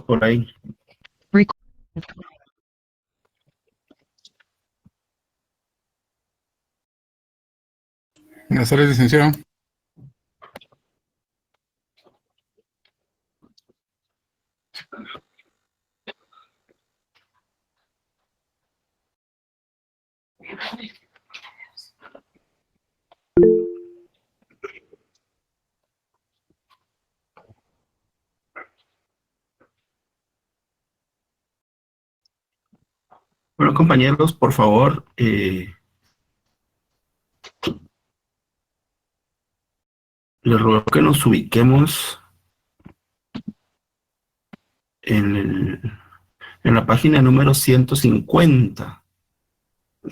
por ahí. Buenas tardes, licenciado. Bueno, compañeros, por favor, les ruego que nos ubiquemos en la página número 150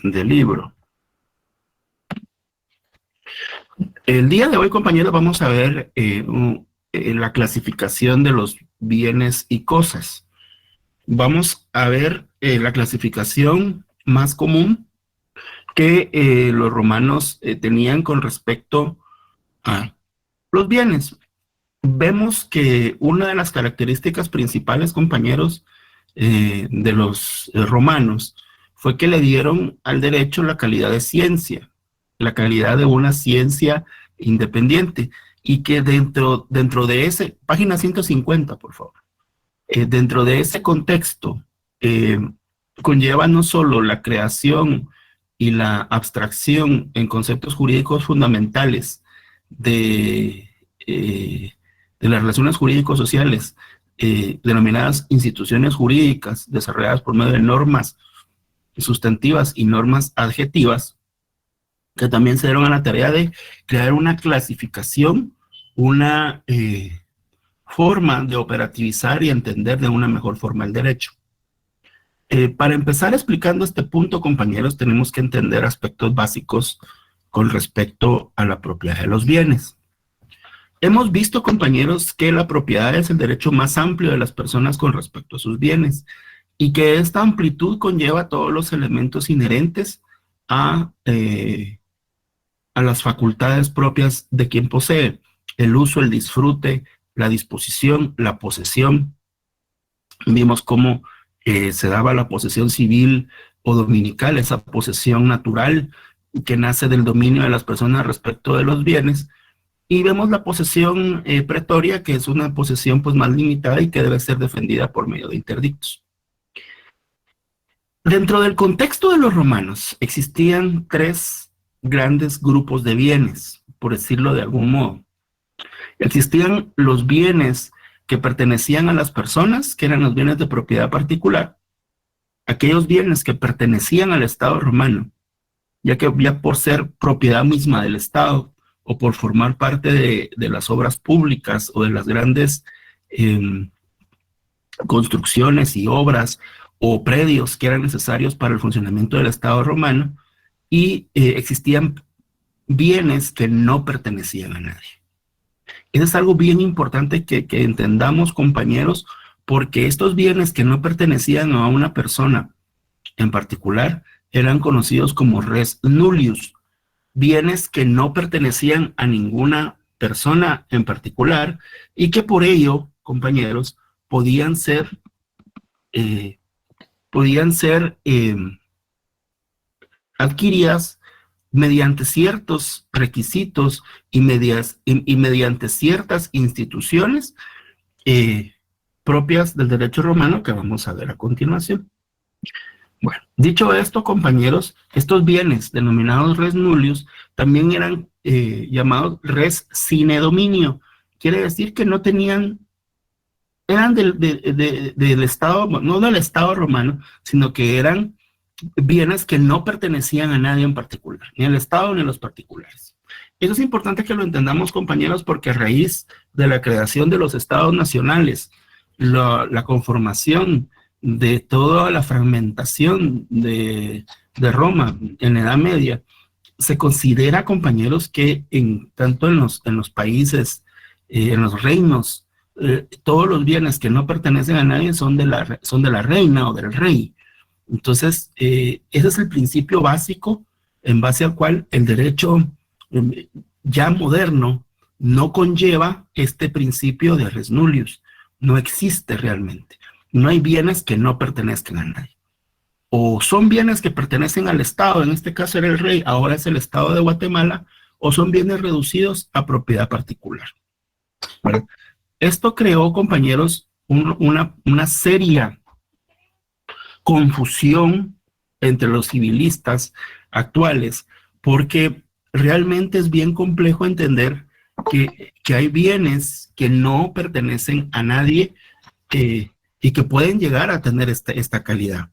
del libro. El día de hoy, compañeros, vamos a ver la clasificación de los bienes y cosas. Vamos a ver la clasificación más común que los romanos tenían con respecto a los bienes. Vemos que una de las características principales, compañeros, de los romanos fue que le dieron al derecho la calidad de ciencia, la calidad de una ciencia independiente, y que dentro de ese, página 150, por favor, dentro de ese contexto, conlleva no solo la creación y la abstracción en conceptos jurídicos fundamentales de las relaciones jurídico-sociales, denominadas instituciones jurídicas desarrolladas por medio de normas sustantivas y normas adjetivas, que también se dieron a la tarea de crear una clasificación, una forma de operativizar y entender de una mejor forma el derecho. Para empezar explicando este punto, compañeros, tenemos que entender aspectos básicos con respecto a la propiedad de los bienes. Hemos visto, compañeros, que la propiedad es el derecho más amplio de las personas con respecto a sus bienes, y que esta amplitud conlleva todos los elementos inherentes a las facultades propias de quien posee: el uso, el disfrute, la disposición, la posesión. Vimos cómo se daba la posesión civil o dominical, esa posesión natural que nace del dominio de las personas respecto de los bienes, y vemos la posesión pretoria, que es una posesión pues más limitada y que debe ser defendida por medio de interdictos. Dentro del contexto de los romanos existían tres grandes grupos de bienes, por decirlo de algún modo. Existían los bienes que pertenecían a las personas, que eran los bienes de propiedad particular, aquellos bienes que pertenecían al Estado romano, ya por ser propiedad misma del Estado o por formar parte de las obras públicas o de las grandes construcciones y obras o predios que eran necesarios para el funcionamiento del Estado romano, y existían bienes que no pertenecían a nadie. Eso es algo bien importante que entendamos, compañeros, porque estos bienes que no pertenecían a una persona en particular eran conocidos como res nullius, bienes que no pertenecían a ninguna persona en particular y que por ello, compañeros, podían ser adquiridas mediante ciertos requisitos y mediante ciertas instituciones propias del derecho romano, que vamos a ver a continuación. Bueno, dicho esto, compañeros, estos bienes denominados res nullius también eran llamados res sine dominio. Quiere decir que no tenían, eran del Estado, no del Estado romano, sino que eran bienes que no pertenecían a nadie en particular, ni al Estado ni a los particulares. Eso es importante que lo entendamos, compañeros, porque a raíz de la creación de los estados nacionales, la conformación de toda la fragmentación de Roma en la Edad Media, se considera, compañeros, que tanto en los países, en los reinos, todos los bienes que no pertenecen a nadie son de la reina o del rey. Entonces, ese es el principio básico en base al cual el derecho ya moderno no conlleva este principio de res nullius, no existe realmente. No hay bienes que no pertenezcan a nadie. O son bienes que pertenecen al Estado, en este caso era el rey, ahora es el Estado de Guatemala, o son bienes reducidos a propiedad particular. ¿Verdad? Esto creó, compañeros, una seria confusión entre los civilistas actuales, porque realmente es bien complejo entender que hay bienes que no pertenecen a nadie y que pueden llegar a tener esta calidad.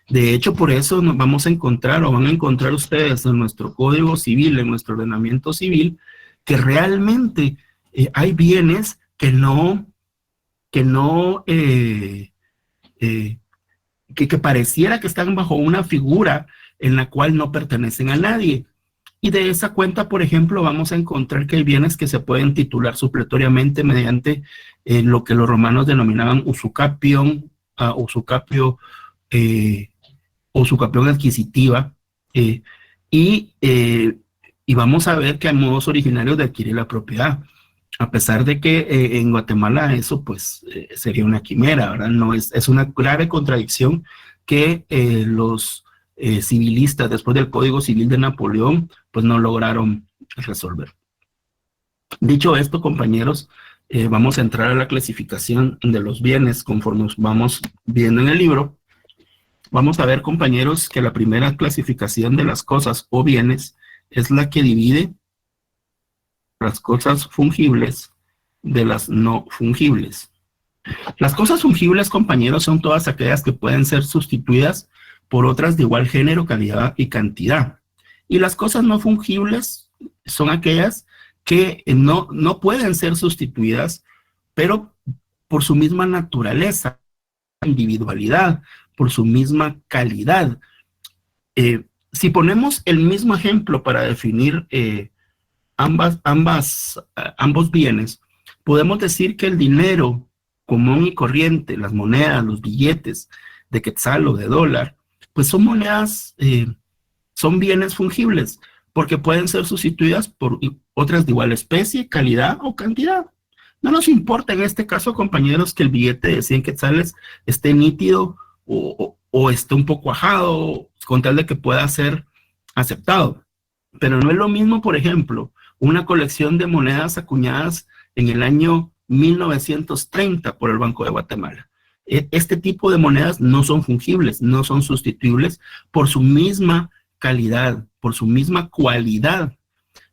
De hecho, por eso nos vamos a encontrar o van a encontrar ustedes en nuestro Código Civil, en nuestro ordenamiento civil, que realmente hay bienes que pareciera que están bajo una figura en la cual no pertenecen a nadie. Y de esa cuenta, por ejemplo, vamos a encontrar que hay bienes que se pueden titular supletoriamente mediante lo que los romanos denominaban usucapión, usucapio, usucapión adquisitiva, y vamos a ver que hay modos originarios de adquirir la propiedad. A pesar de que en Guatemala eso pues sería una quimera, ¿verdad? No es una grave contradicción que los civilistas después del Código Civil de Napoleón pues no lograron resolver. Dicho esto, compañeros, vamos a entrar a la clasificación de los bienes conforme vamos viendo en el libro. Vamos a ver, compañeros, que la primera clasificación de las cosas o bienes es la que divide las cosas fungibles de las no fungibles. Las cosas fungibles, compañeros, son todas aquellas que pueden ser sustituidas por otras de igual género, calidad y cantidad. Y las cosas no fungibles son aquellas que no pueden ser sustituidas, pero por su misma naturaleza, individualidad, por su misma calidad. Si ponemos el mismo ejemplo para definir ambos bienes, podemos decir que el dinero común y corriente, las monedas, los billetes de quetzal o de dólar, pues son monedas, son bienes fungibles, porque pueden ser sustituidas por otras de igual especie, calidad o cantidad. No nos importa en este caso, compañeros, que el billete de 100 quetzales esté nítido o esté un poco ajado, con tal de que pueda ser aceptado. Pero no es lo mismo, por ejemplo, una colección de monedas acuñadas en el año 1930 por el Banco de Guatemala. Este tipo de monedas no son fungibles, no son sustituibles por su misma calidad, por su misma cualidad.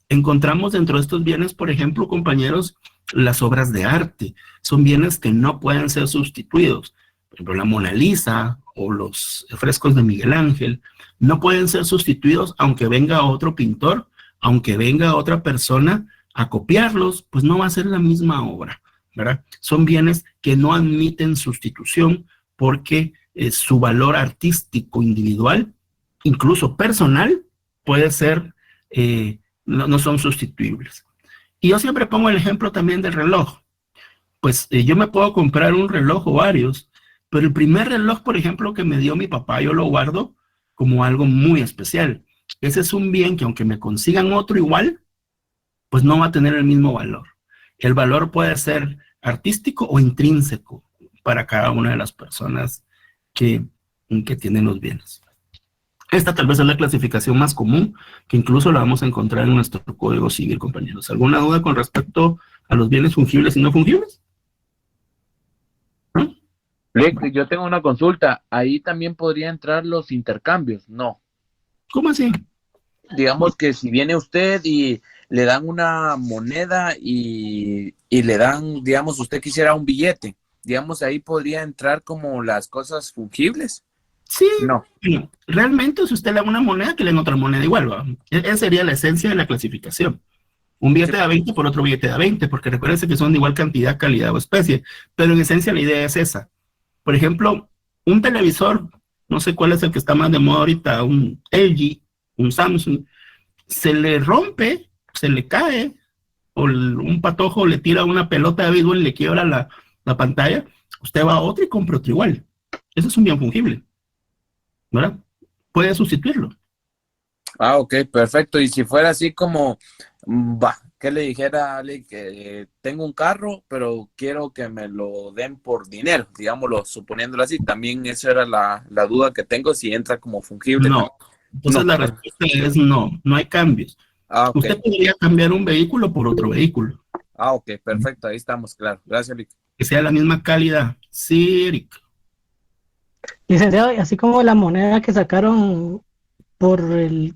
Encontramos dentro de estos bienes, por ejemplo, compañeros, las obras de arte. Son bienes que no pueden ser sustituidos. Por ejemplo, la Mona Lisa o los frescos de Miguel Ángel no pueden ser sustituidos aunque venga otro pintor, aunque venga otra persona a copiarlos, pues no va a ser la misma obra, ¿verdad? Son bienes que no admiten sustitución porque su valor artístico individual, incluso personal, puede ser, no son sustituibles. Y yo siempre pongo el ejemplo también del reloj. Pues yo me puedo comprar un reloj o varios, pero el primer reloj, por ejemplo, que me dio mi papá, yo lo guardo como algo muy especial. Ese es un bien que aunque me consigan otro igual, pues no va a tener el mismo valor. El valor puede ser artístico o intrínseco para cada una de las personas que tienen los bienes. Esta tal vez es la clasificación más común, que incluso la vamos a encontrar en nuestro Código Civil, compañeros. ¿Alguna duda con respecto a los bienes fungibles y no fungibles? ¿No? Yo tengo una consulta. Ahí también podría entrar los intercambios, ¿no? ¿Cómo así? Digamos que si viene usted y le dan una moneda y le dan, digamos, usted quisiera un billete, digamos, ahí podría entrar como las cosas fungibles. Sí, no. Realmente si usted le da una moneda, que le den otra moneda igual, ¿va? Esa sería la esencia de la clasificación. Un billete de 20 por otro billete de 20, porque recuérdense que son de igual cantidad, calidad o especie, pero en esencia la idea es esa. Por ejemplo, un televisor, no sé cuál es el que está más de moda ahorita, un LG, un Samsung, se le rompe, se le cae, o un patojo le tira una pelota de béisbol y le quiebra la pantalla, usted va a otro y compra otro igual. Eso es un bien fungible, ¿verdad? Puede sustituirlo. Ok, perfecto. Y si fuera así como Va, ¿qué le dijera a Ale? Que tengo un carro, pero quiero que me lo den por dinero, digámoslo, suponiéndolo así. También esa era la duda que tengo, si entra como fungible No. también. Entonces No, la ¿verdad? respuesta es no, no hay cambios. Ok. Usted podría cambiar un vehículo por otro vehículo, Ok, perfecto, ahí estamos, claro. Gracias, Lick. que sea la misma calidad. Sí, Eric. Licenciado, y así como la moneda que sacaron por el,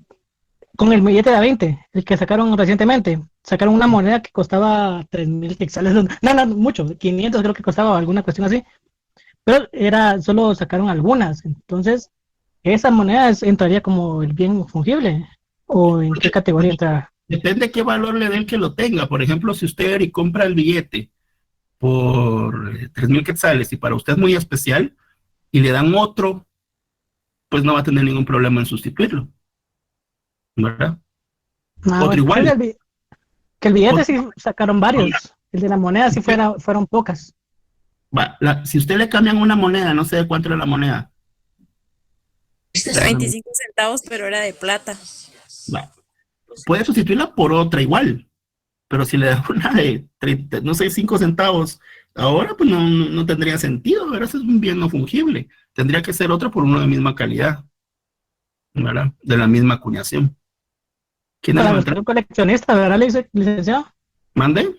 con el billete de a 20, el que sacaron recientemente, sacaron una moneda que costaba 3.000 quetzales, no, mucho, 500 creo que costaba, alguna cuestión así, pero solo sacaron algunas, entonces, ¿esa moneda entraría como el bien fungible? ¿O en qué categoría entra? Depende qué valor le dé el que lo tenga. Por ejemplo, si usted, Eric, compra el billete por 3.000 quetzales y para usted es muy especial y le dan otro, pues no va a tener ningún problema en sustituirlo, ¿verdad? Ah, Otro bueno, sí, igual. que el billete Otro, sí sacaron varios, el de la moneda sí fueron pocas. si usted le cambian una moneda, no sé de cuánto era la moneda, 25 centavos, pero era de plata. va, puede sustituirla por otra igual. Pero si le da una de 30, no sé, 5 centavos, ahora pues no tendría sentido, ¿verdad? Eso es un bien no fungible. Tendría que ser otro por uno de misma calidad, ¿verdad? De la misma acuñación. ¿Quién Para va a los que entrar? son coleccionistas, ¿verdad, licenciado? ¿Mande?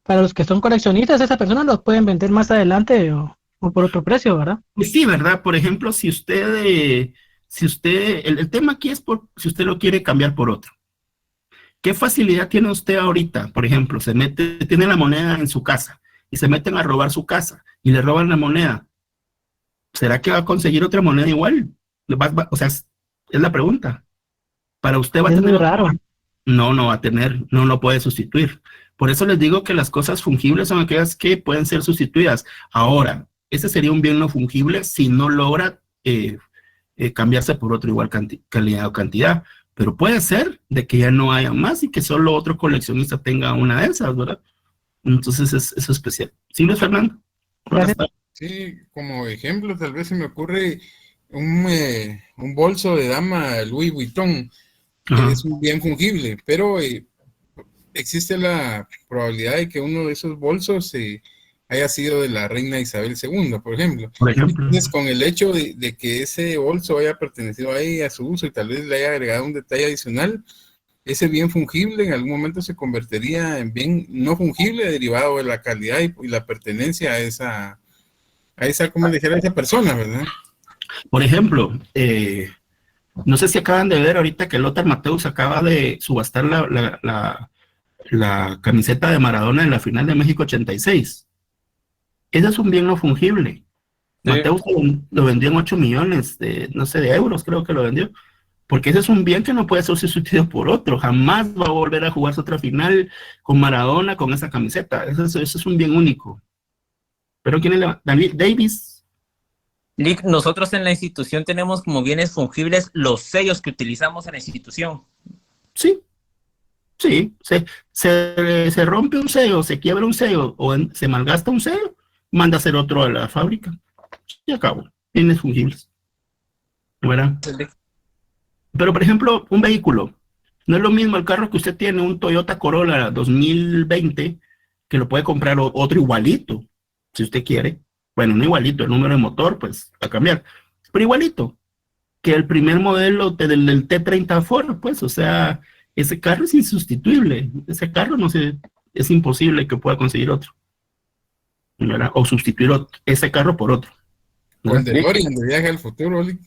Para los que son coleccionistas, esas personas los pueden vender más adelante o por otro precio, ¿verdad? Pues sí, ¿verdad? Por ejemplo, el tema aquí es si usted lo quiere cambiar por otro. ¿Qué facilidad tiene usted ahorita? Por ejemplo, tiene la moneda en su casa y se meten a robar su casa y le roban la moneda. ¿Será que va a conseguir otra moneda igual? O sea, es la pregunta. ¿Para usted va a Es tener muy otra? raro. No, no va a tener, no lo puede sustituir. Por eso les digo que las cosas fungibles son aquellas que pueden ser sustituidas. Ahora, ese sería un bien no fungible si no logra cambiarse por otro igual calidad o cantidad. Pero puede ser de que ya no haya más y que solo otro coleccionista tenga una de esas, ¿verdad? Entonces es especial. ¿Sí, Luis Fernando? Buenas Gracias. tardes. Sí, como ejemplo, tal vez se me ocurre un bolso de dama Louis Vuitton, que Ajá. es un bien fungible, pero existe la probabilidad de que uno de esos bolsos haya sido de la reina Isabel II, por ejemplo. Por ejemplo. Entonces, con el hecho de que ese bolso haya pertenecido a ella, a su uso, y tal vez le haya agregado un detalle adicional, ese bien fungible en algún momento se convertiría en bien no fungible derivado de la calidad y la pertenencia a esa, como le dijera, a esa persona, ¿verdad? Por ejemplo, no sé si acaban de ver ahorita que Lothar Matthäus acaba de subastar la camiseta de Maradona en la final de México 86. Ese es un bien no fungible. Sí. Matthäus lo vendió en 8 millones de, no sé, de euros, creo que lo vendió. Porque ese es un bien que no puede ser sustituido por otro. Jamás va a volver a jugarse otra final con Maradona con esa camiseta. Ese es un bien único. Pero ¿quién es David Davis? Lick, nosotros en la institución tenemos como bienes fungibles los sellos que utilizamos en la institución. Sí, sí. Se rompe un sello, se quiebra un sello o se malgasta un sello, manda a hacer otro a la fábrica. Y acabó. Bienes fungibles. ¿Verdad? Pero, por ejemplo, un vehículo. No es lo mismo el carro que usted tiene, un Toyota Corolla 2020, que lo puede comprar otro igualito, si usted quiere. Bueno, no igualito, el número de motor, pues, va a cambiar. Pero igualito, que el primer modelo del T30 Ford, pues, o sea, ese carro es insustituible. Ese carro, no sé, es imposible que pueda conseguir otro, ¿verdad? O sustituir ese carro por otro. Con ¿verdad? DeLorean de Viaje al Futuro, Lick.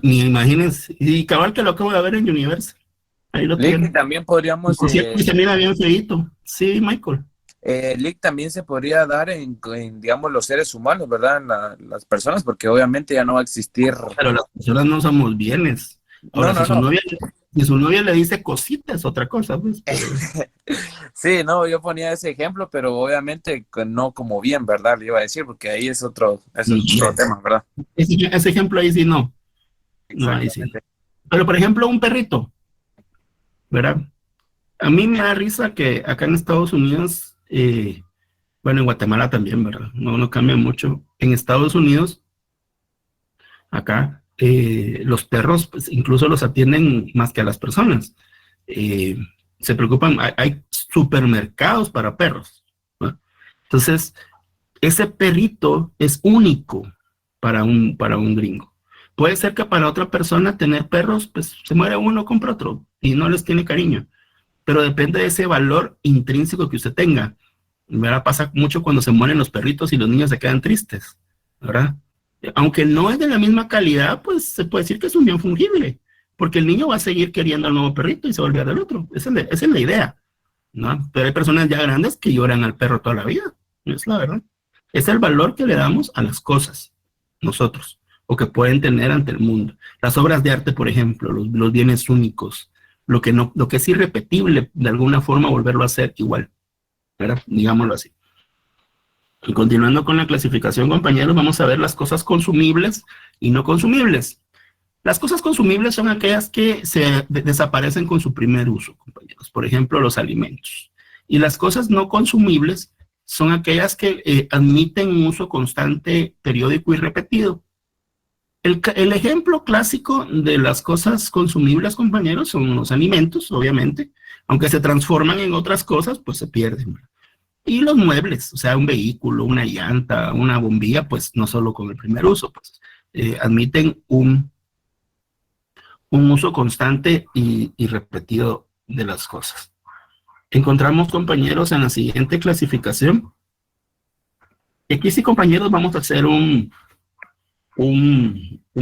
Ni imagínense. Y cabal que lo acabo de ver en Universal. Ahí lo Lick, tienen. también podríamos, Por cierto, y se mira bien feíto. Sí, Michael. Lick también se podría dar digamos, los seres humanos, ¿verdad? Las personas, porque obviamente ya no va a existir. Pero las personas no somos bienes. Ahora, No, no. si su novia le dice cositas, es otra cosa, pues. Pero... Sí, no, yo ponía ese ejemplo, pero obviamente no como bien, ¿verdad? Le iba a decir, porque ahí es otro tema, ¿verdad? Ese ejemplo ahí sí no. No, ahí sí. Pero, por ejemplo, un perrito, ¿verdad? A mí me da risa que acá en Estados Unidos, bueno, en Guatemala también, ¿verdad? No cambia mucho. En Estados Unidos, acá, los perros, pues, incluso los atienden más que a las personas. Se preocupan, hay supermercados para perros, ¿no? Entonces, ese perrito es único para un gringo. Puede ser que para otra persona tener perros, pues se muere uno, compra otro y no les tiene cariño. Pero depende de ese valor intrínseco que usted tenga. ¿Verdad? Pasa mucho cuando se mueren los perritos y los niños se quedan tristes, ¿verdad? Aunque no es de la misma calidad, pues se puede decir que es un bien fungible, porque el niño va a seguir queriendo al nuevo perrito y se va a olvidar del otro. Esa es la idea, ¿no? Pero hay personas ya grandes que lloran al perro toda la vida, es la verdad. Es el valor que le damos a las cosas, nosotros, o que pueden tener ante el mundo. Las obras de arte, por ejemplo, los bienes únicos, lo que es irrepetible, de alguna forma volverlo a hacer igual, ¿verdad? Digámoslo así. Y continuando con la clasificación, compañeros, vamos a ver las cosas consumibles y no consumibles. Las cosas consumibles son aquellas que desaparecen con su primer uso, compañeros. Por ejemplo, los alimentos. Y las cosas no consumibles son aquellas que admiten un uso constante, periódico y repetido. El ejemplo clásico de las cosas consumibles, compañeros, son los alimentos, obviamente. Aunque se transforman en otras cosas, pues se pierden. Y los muebles, o sea, un vehículo, una llanta, una bombilla, pues no solo con el primer uso, pues admiten un uso constante y repetido de las cosas. Encontramos, compañeros, en la siguiente clasificación. Y aquí sí, compañeros, vamos a hacer un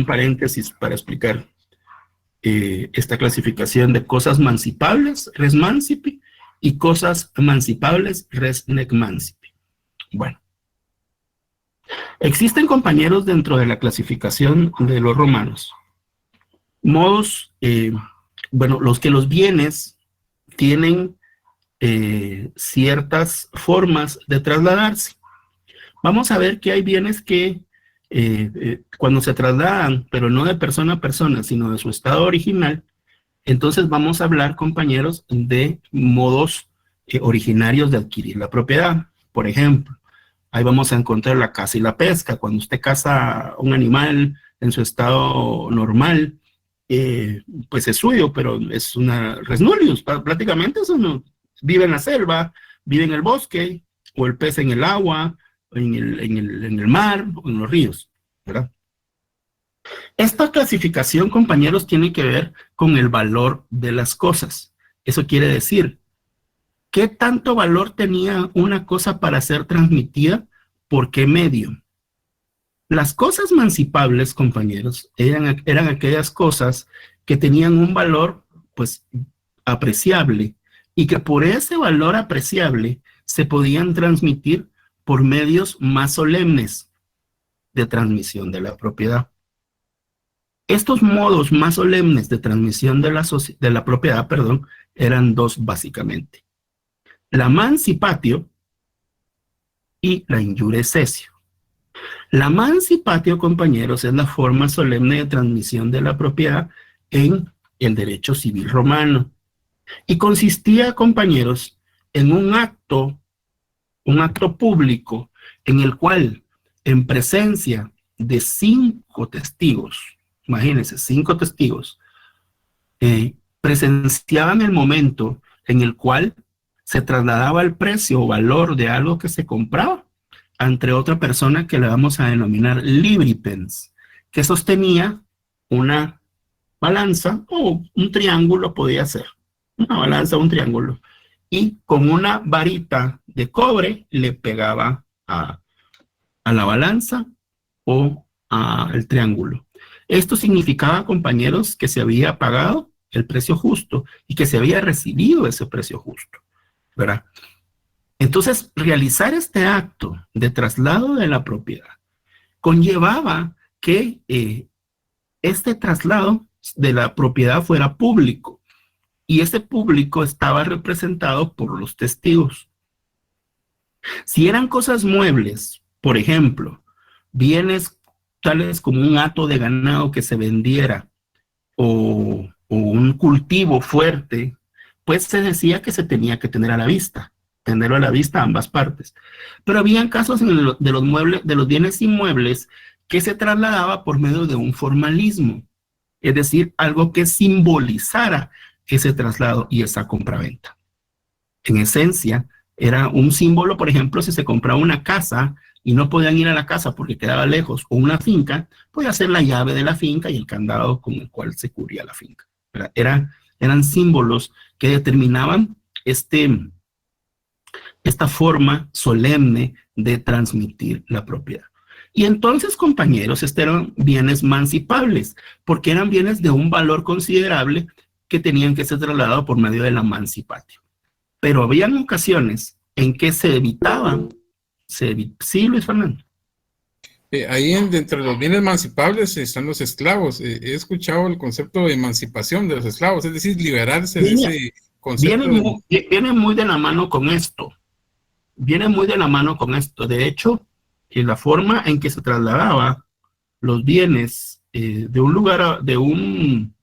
paréntesis para explicar esta clasificación de cosas mancipables, res mancipi, y cosas emancipables, res nec mancipi. Bueno, existen, compañeros, dentro de la clasificación de los romanos, modos, los bienes tienen ciertas formas de trasladarse. Vamos a ver que hay bienes que cuando se trasladan, pero no de persona a persona, sino de su estado original, entonces vamos a hablar, compañeros, de modos originarios de adquirir la propiedad. Por ejemplo, ahí vamos a encontrar la caza y la pesca. Cuando usted caza un animal en su estado normal, pues es suyo, pero es una res nullius, prácticamente eso no, vive en la selva, vive en el bosque, o el pez en el agua, en el mar, o en los ríos, ¿verdad? Esta clasificación, compañeros, tiene que ver con el valor de las cosas. Eso quiere decir, ¿qué tanto valor tenía una cosa para ser transmitida? ¿Por qué medio? Las cosas mancipables, compañeros, eran aquellas cosas que tenían un valor, pues, apreciable, y que por ese valor apreciable se podían transmitir por medios más solemnes de transmisión de la propiedad. Estos modos más solemnes de transmisión de la propiedad, eran dos básicamente: la mancipatio y la injure cessio. La mancipatio, compañeros, es la forma solemne de transmisión de la propiedad en el derecho civil romano. Y consistía, compañeros, en un acto público en el cual, en presencia de 5 testigos, imagínense, 5 testigos, presenciaban el momento en el cual se trasladaba el precio o valor de algo que se compraba ante otra persona que le vamos a denominar libripens, que sostenía una balanza o un triángulo, podía ser, una balanza o un triángulo, y con una varita de cobre le pegaba a la balanza o al triángulo. Esto significaba, compañeros, que se había pagado el precio justo y que se había recibido ese precio justo, ¿verdad? Entonces, realizar este acto de traslado de la propiedad conllevaba que este traslado de la propiedad fuera público, y ese público estaba representado por los testigos. Si eran cosas muebles, por ejemplo, bienes tales como un hato de ganado que se vendiera o un cultivo fuerte, pues se decía que se tenía que tener a la vista, tenerlo a la vista a ambas partes. Pero habían casos de los bienes inmuebles que se trasladaba por medio de un formalismo, es decir, algo que simbolizara ese traslado y esa compraventa. En esencia, era un símbolo, por ejemplo, si se compraba una casa y no podían ir a la casa porque quedaba lejos, o una finca, podía ser la llave de la finca y el candado con el cual se cubría la finca. Eran símbolos que determinaban esta forma solemne de transmitir la propiedad. Y entonces, compañeros, eran bienes mancipables, porque eran bienes de un valor considerable que tenían que ser trasladados por medio de la mancipatio. Pero habían ocasiones en que se evitaban. Sí, Luis Fernando. Ahí dentro de los bienes emancipables están los esclavos. He escuchado el concepto de emancipación de los esclavos, es decir, liberarse de ese concepto. Viene muy de la mano con esto. Viene muy de la mano con esto. De hecho, la forma en que se trasladaba los bienes de un lugar, de un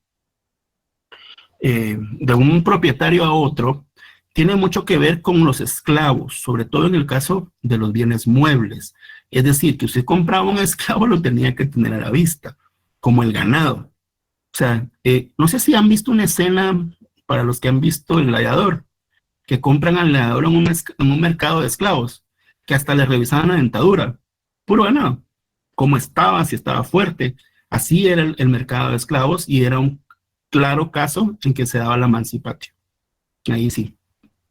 propietario a otro, tiene mucho que ver con los esclavos, sobre todo en el caso de los bienes muebles. Es decir, que usted compraba un esclavo, lo tenía que tener a la vista, como el ganado. O sea, no sé si han visto una escena, para los que han visto El Gladiador, que compran al gladiador en un mercado de esclavos, que hasta le revisaban la dentadura, puro ganado, cómo estaba, si estaba fuerte. Así era el mercado de esclavos, y era un claro caso en que se daba la emancipación. Ahí sí.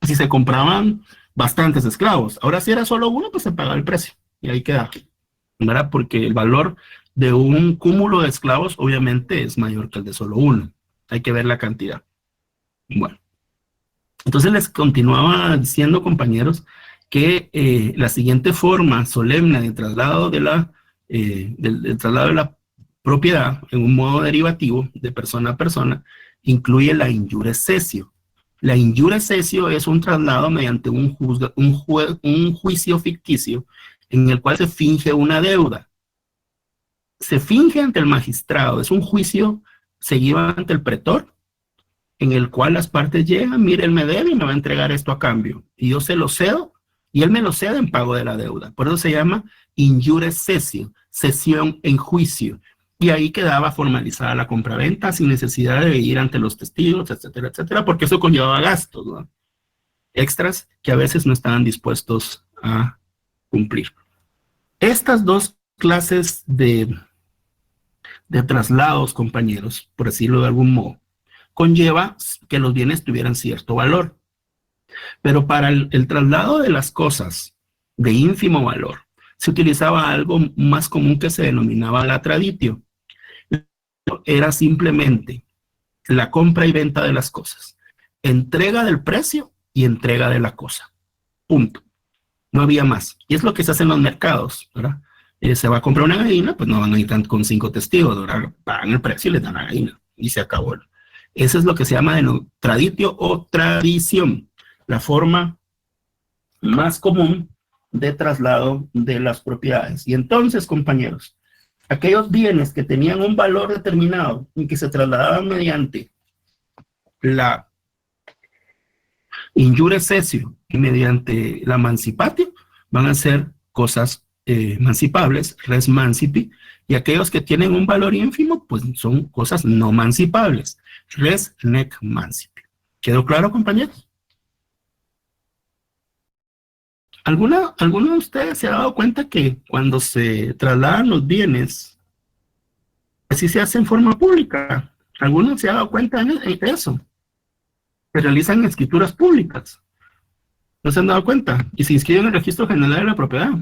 Si se compraban bastantes esclavos, ahora si era solo uno, pues se pagaba el precio, y ahí queda, ¿verdad? Porque el valor de un cúmulo de esclavos obviamente es mayor que el de solo uno. Hay que ver la cantidad. Bueno, entonces les continuaba diciendo, compañeros, que la siguiente forma solemne de traslado del traslado de la propiedad en un modo derivativo de persona a persona incluye la injure cessio. La injure cessio es un traslado mediante un juicio ficticio en el cual se finge una deuda. Se finge ante el magistrado, es un juicio seguido ante el pretor, en el cual las partes llegan, mire, él me debe y me va a entregar esto a cambio, y yo se lo cedo, y él me lo cede en pago de la deuda. Por eso se llama injure cessio, cesión en juicio, y ahí quedaba formalizada la compraventa sin necesidad de ir ante los testigos, etcétera, etcétera, porque eso conllevaba gastos, ¿no? Extras que a veces no estaban dispuestos a cumplir. Estas dos clases de traslados, compañeros, por decirlo de algún modo, conlleva que los bienes tuvieran cierto valor. Pero para el traslado de las cosas de ínfimo valor, se utilizaba algo más común que se denominaba la traditio. Era simplemente la compra y venta de las cosas, entrega del precio y entrega de la cosa. Punto. No había más. Y es lo que se hace en los mercados, ¿verdad? Se va a comprar una gallina, pues no van a ir con 5 testigos, ¿verdad? Pagan el precio y les dan la gallina. Y se acabó. Eso es lo que se llama traditio o tradición, la forma más común de traslado de las propiedades. Y entonces, compañeros, aquellos bienes que tenían un valor determinado y que se trasladaban mediante la injure cessio y mediante la mancipatio, van a ser cosas mancipables, res mancipi, y aquellos que tienen un valor ínfimo, pues son cosas no mancipables, res nec mancipi. ¿Quedó claro, compañeros? ¿Alguno de ustedes se ha dado cuenta que cuando se trasladan los bienes, así se hace en forma pública? ¿Alguno se ha dado cuenta de eso? Se realizan escrituras públicas. ¿No se han dado cuenta? Y se inscriben en el registro general de la propiedad.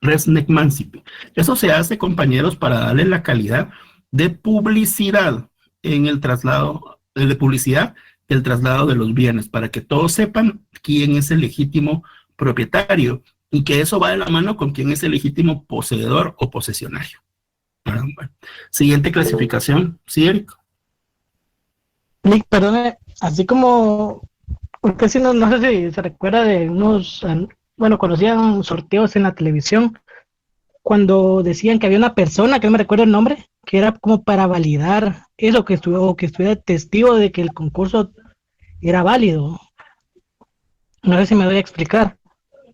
Res nec mancipi. Eso se hace, compañeros, para darle la calidad de publicidad en el traslado, de publicidad el traslado de los bienes, para que todos sepan quién es el legítimo propietario y que eso va de la mano con quién es el legítimo poseedor o posesionario. Bueno, siguiente clasificación. ¿Sí, Eric? Nick, perdone, así como usted sí no sé si se recuerda de unos, bueno, conocían sorteos en la televisión cuando decían que había una persona, que no me recuerdo el nombre, que era como para validar eso, que estuviera testigo de que el concurso era válido. No sé si me voy a explicar.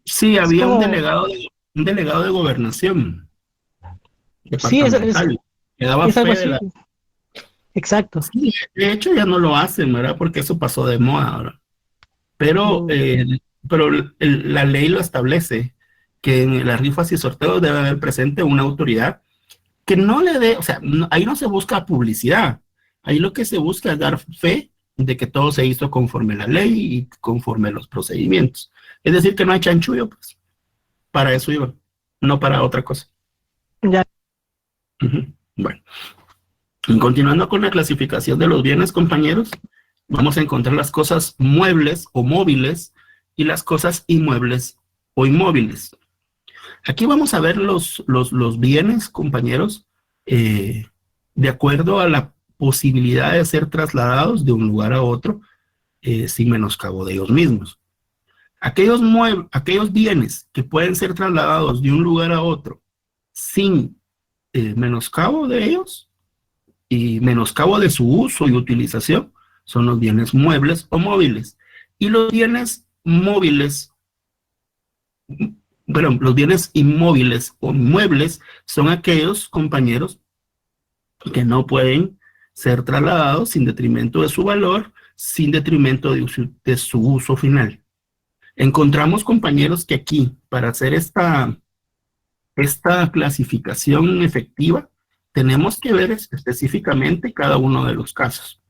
Sí, había como un delegado de gobernación. Sí, Departamental. Quedaba Es algo fe de así. la... Exacto. Sí, de hecho ya no lo hacen, ¿verdad? Porque eso pasó de moda ahora. Pero, la ley lo establece, que en las rifas y sorteos debe haber presente una autoridad que no le dé, o sea, ahí no se busca publicidad, ahí lo que se busca es dar fe de que todo se hizo conforme la ley y conforme los procedimientos. Es decir, que no hay chanchullo, pues, para eso iba, no para otra cosa. Ya. Ujú. Bueno, y continuando con la clasificación de los bienes, compañeros, vamos a encontrar las cosas muebles o móviles y las cosas inmuebles o inmóviles. Aquí vamos a ver los bienes, compañeros, de acuerdo a la posibilidad de ser trasladados de un lugar a otro sin menoscabo de ellos mismos. Aquellos bienes que pueden ser trasladados de un lugar a otro sin menoscabo de ellos y menoscabo de su uso y utilización son los bienes muebles o móviles. Y los bienes móviles, bueno, los bienes inmóviles o muebles son aquellos, compañeros, que no pueden ser trasladados sin detrimento de su valor, sin detrimento de su uso final. Encontramos, compañeros, que aquí, para hacer esta clasificación efectiva, tenemos que ver específicamente cada uno de los casos.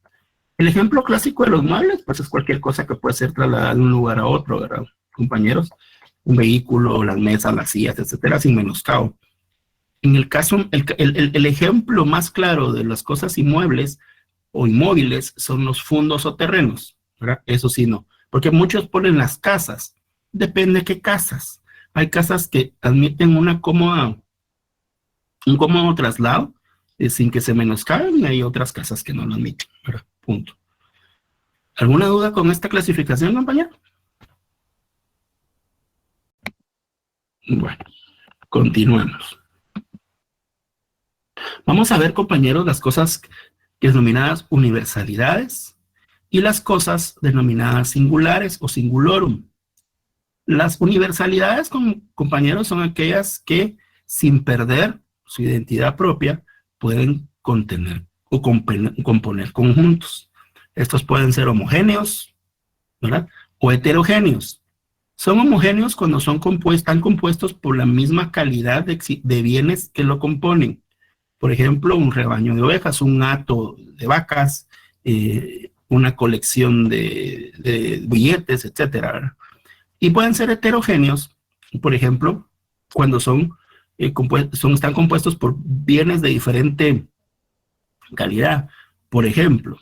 El ejemplo clásico de los muebles, pues es cualquier cosa que puede ser trasladada de un lugar a otro, ¿verdad, compañeros? Un vehículo, las mesas, las sillas, etcétera, sin menoscabo. En el caso, el ejemplo más claro de las cosas inmuebles o inmóviles son los fundos o terrenos, ¿verdad? Eso sí, no. Porque muchos ponen las casas. Depende de qué casas. Hay casas que admiten un cómodo traslado sin que se menoscaben y hay otras casas que no lo admiten, ¿verdad? Punto. ¿Alguna duda con esta clasificación, compañero? Bueno, continuemos. Vamos a ver, compañeros, las cosas denominadas universalidades y las cosas denominadas singulares o singulorum. Las universalidades, compañeros, son aquellas que, sin perder su identidad propia, pueden contener o componer conjuntos. Estos pueden ser homogéneos, ¿verdad? O heterogéneos. Son homogéneos cuando están compuestos por la misma calidad de bienes que lo componen. Por ejemplo, un rebaño de ovejas, un hato de vacas, una colección de billetes, etcétera. Y pueden ser heterogéneos, por ejemplo, cuando están compuestos por bienes de diferente calidad. Por ejemplo,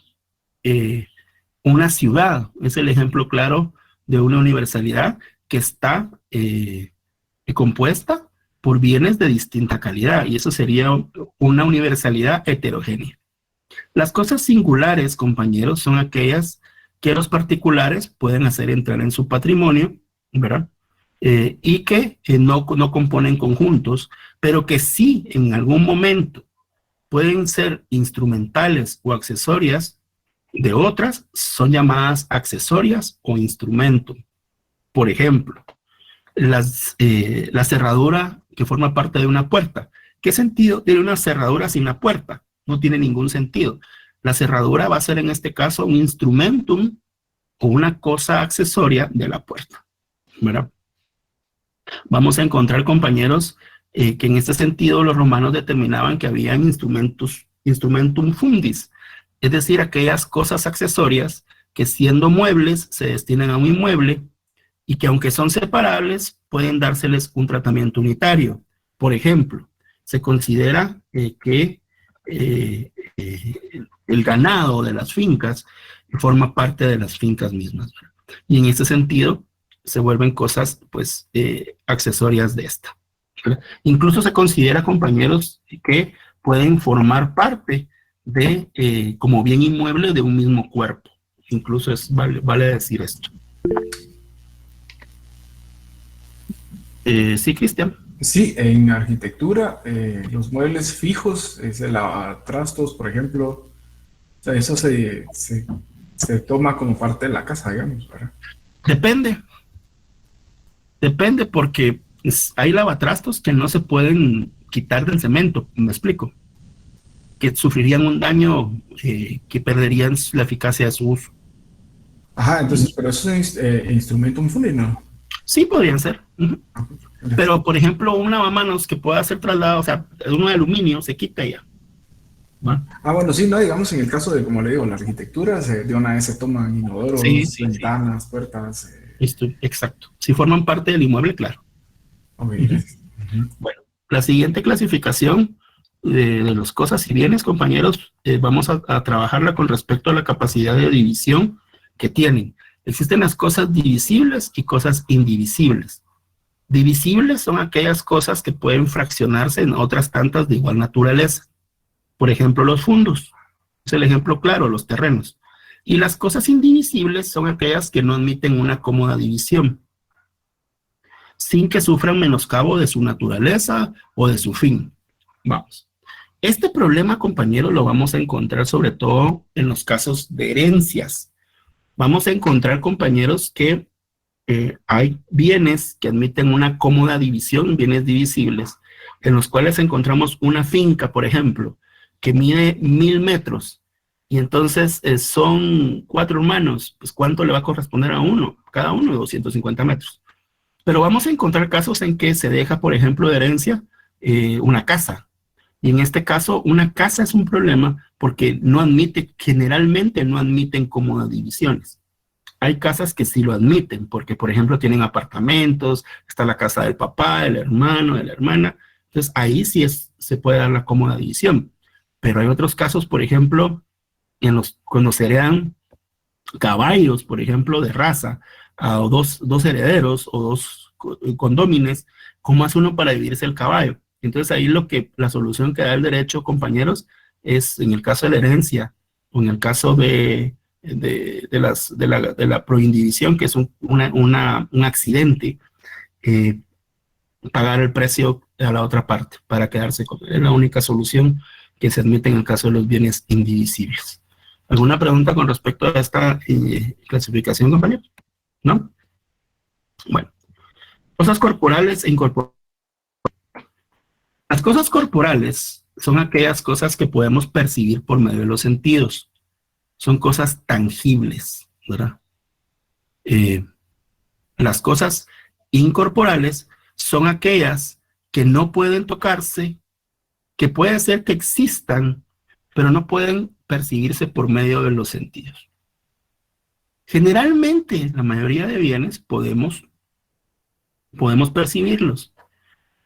una ciudad es el ejemplo claro de una universalidad que está compuesta por bienes de distinta calidad, y eso sería una universalidad heterogénea. Las cosas singulares, compañeros, son aquellas que los particulares pueden hacer entrar en su patrimonio, ¿verdad? Y que no componen conjuntos, pero que sí en algún momento pueden ser instrumentales o accesorias de otras, son llamadas accesorias o instrumento. Por ejemplo, la cerradura que forma parte de una puerta. ¿Qué sentido tiene una cerradura sin la puerta? No tiene ningún sentido. La cerradura va a ser en este caso un instrumentum o una cosa accesoria de la puerta, ¿verdad? Vamos a encontrar, compañeros, que en este sentido los romanos determinaban que habían instrumentum fundis, es decir, aquellas cosas accesorias que siendo muebles se destinan a un inmueble y que aunque son separables pueden dárseles un tratamiento unitario. Por ejemplo, se considera que el ganado de las fincas forma parte de las fincas mismas, ¿verdad? Y en ese sentido se vuelven cosas pues accesorias de esta, ¿verdad? Incluso se considera, compañeros, que pueden formar parte de como bien inmueble de un mismo cuerpo. Incluso vale decir esto. Sí, Cristian. Sí, en arquitectura, los muebles fijos, el lavatrastos, por ejemplo, o sea, eso se toma como parte de la casa, digamos, ¿verdad? Depende porque hay lavatrastos que no se pueden quitar del cemento, ¿me explico? que sufrirían un daño, que perderían la eficacia de su uso. Ajá, entonces, pero eso es instrumentum fundi, ¿no? Sí, podrían ser. Ujú. Gracias. Pero, por ejemplo, una manos que pueda ser trasladado, o sea, uno de aluminio se quita ya. ¿Va? Bueno, sí, no, digamos en el caso de, como le digo, la arquitectura, de una vez se toman inodoros, Sí. ventanas, puertas. Exacto. Si forman parte del inmueble, claro. Ok, gracias. Bueno, la siguiente clasificación de las cosas y bienes, compañeros, vamos a trabajarla con respecto a la capacidad de división que tienen. Existen las cosas divisibles y cosas indivisibles. Divisibles son aquellas cosas que pueden fraccionarse en otras tantas de igual naturaleza. Por ejemplo, los fundos. Es el ejemplo claro, los terrenos. Y las cosas indivisibles son aquellas que no admiten una cómoda división, sin que sufran menoscabo de su naturaleza o de su fin. Vamos. Este problema, compañeros, lo vamos a encontrar sobre todo en los casos de herencias. Vamos a encontrar, compañeros, que hay bienes que admiten una cómoda división, bienes divisibles, en los cuales encontramos una finca, por ejemplo, que mide 1000 metros, y entonces son 4 hermanos, pues ¿cuánto le va a corresponder a uno? Cada uno 250 metros. Pero vamos a encontrar casos en que se deja, por ejemplo, de herencia una casa. Y en este caso, una casa es un problema porque generalmente no admiten cómodas divisiones. Hay casas que sí lo admiten, porque, por ejemplo, tienen apartamentos, está la casa del papá, del hermano, de la hermana. Entonces, ahí sí se puede dar la cómoda división. Pero hay otros casos, por ejemplo, cuando se heredan caballos, por ejemplo, de raza, a dos herederos o dos condómines, ¿cómo hace uno para dividirse el caballo? Entonces ahí la solución que da el derecho, compañeros, es en el caso de la herencia o en el caso de la proindivisión, que es un accidente, pagar el precio a la otra parte para quedarse con él. Es la única solución que se admite en el caso de los bienes indivisibles. ¿Alguna pregunta con respecto a esta clasificación, compañeros? ¿No? Bueno, cosas corporales e incorporables. Las cosas corporales son aquellas cosas que podemos percibir por medio de los sentidos. Son cosas tangibles, ¿verdad? Las cosas incorporales son aquellas que no pueden tocarse, que puede ser que existan, pero no pueden percibirse por medio de los sentidos. Generalmente, la mayoría de bienes podemos percibirlos.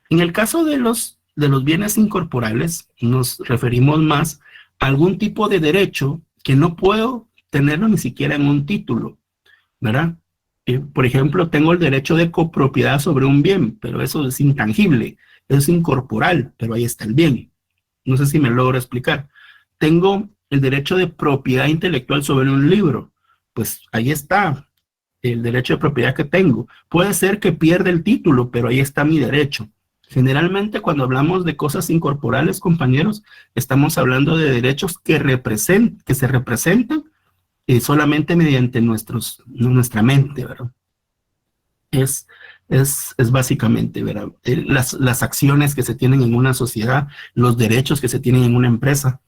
En el caso de los bienes incorporales, nos referimos más a algún tipo de derecho que no puedo tenerlo ni siquiera en un título, ¿verdad? Por ejemplo, tengo el derecho de copropiedad sobre un bien, pero eso es intangible, es incorporal, pero ahí está el bien. No sé si me logro explicar. Tengo el derecho de propiedad intelectual sobre un libro, pues ahí está el derecho de propiedad que tengo. Puede ser que pierda el título, pero ahí está mi derecho. Generalmente cuando hablamos de cosas incorporales, compañeros, estamos hablando de derechos que se representan solamente mediante nuestra mente, ¿verdad? Es básicamente, ¿verdad? Las acciones que se tienen en una sociedad, los derechos que se tienen en una empresa,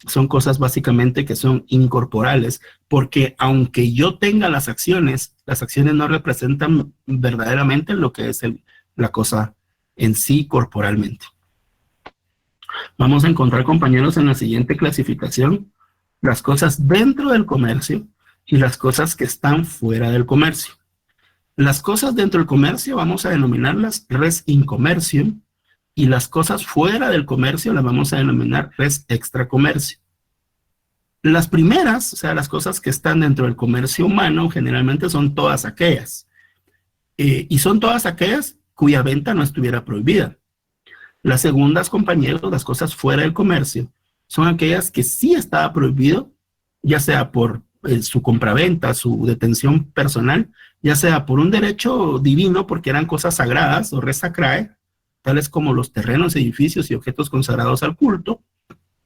son cosas básicamente que son incorporales, porque aunque yo tenga las acciones no representan verdaderamente lo que es la cosa en sí corporalmente. Vamos a encontrar, compañeros, en la siguiente clasificación, las cosas dentro del comercio y las cosas que están fuera del comercio. Las cosas dentro del comercio vamos a denominarlas res in commercium, y las cosas fuera del comercio las vamos a denominar res extra comercio. Las primeras, o sea, las cosas que están dentro del comercio humano, generalmente son todas aquellas. Y son todas aquellas cuya venta no estuviera prohibida. Las segundas, compañeros, las cosas fuera del comercio, son aquellas que sí estaba prohibido, ya sea por su compraventa, su detención personal, ya sea por un derecho divino, porque eran cosas sagradas o res sacrae, tales como los terrenos, edificios y objetos consagrados al culto,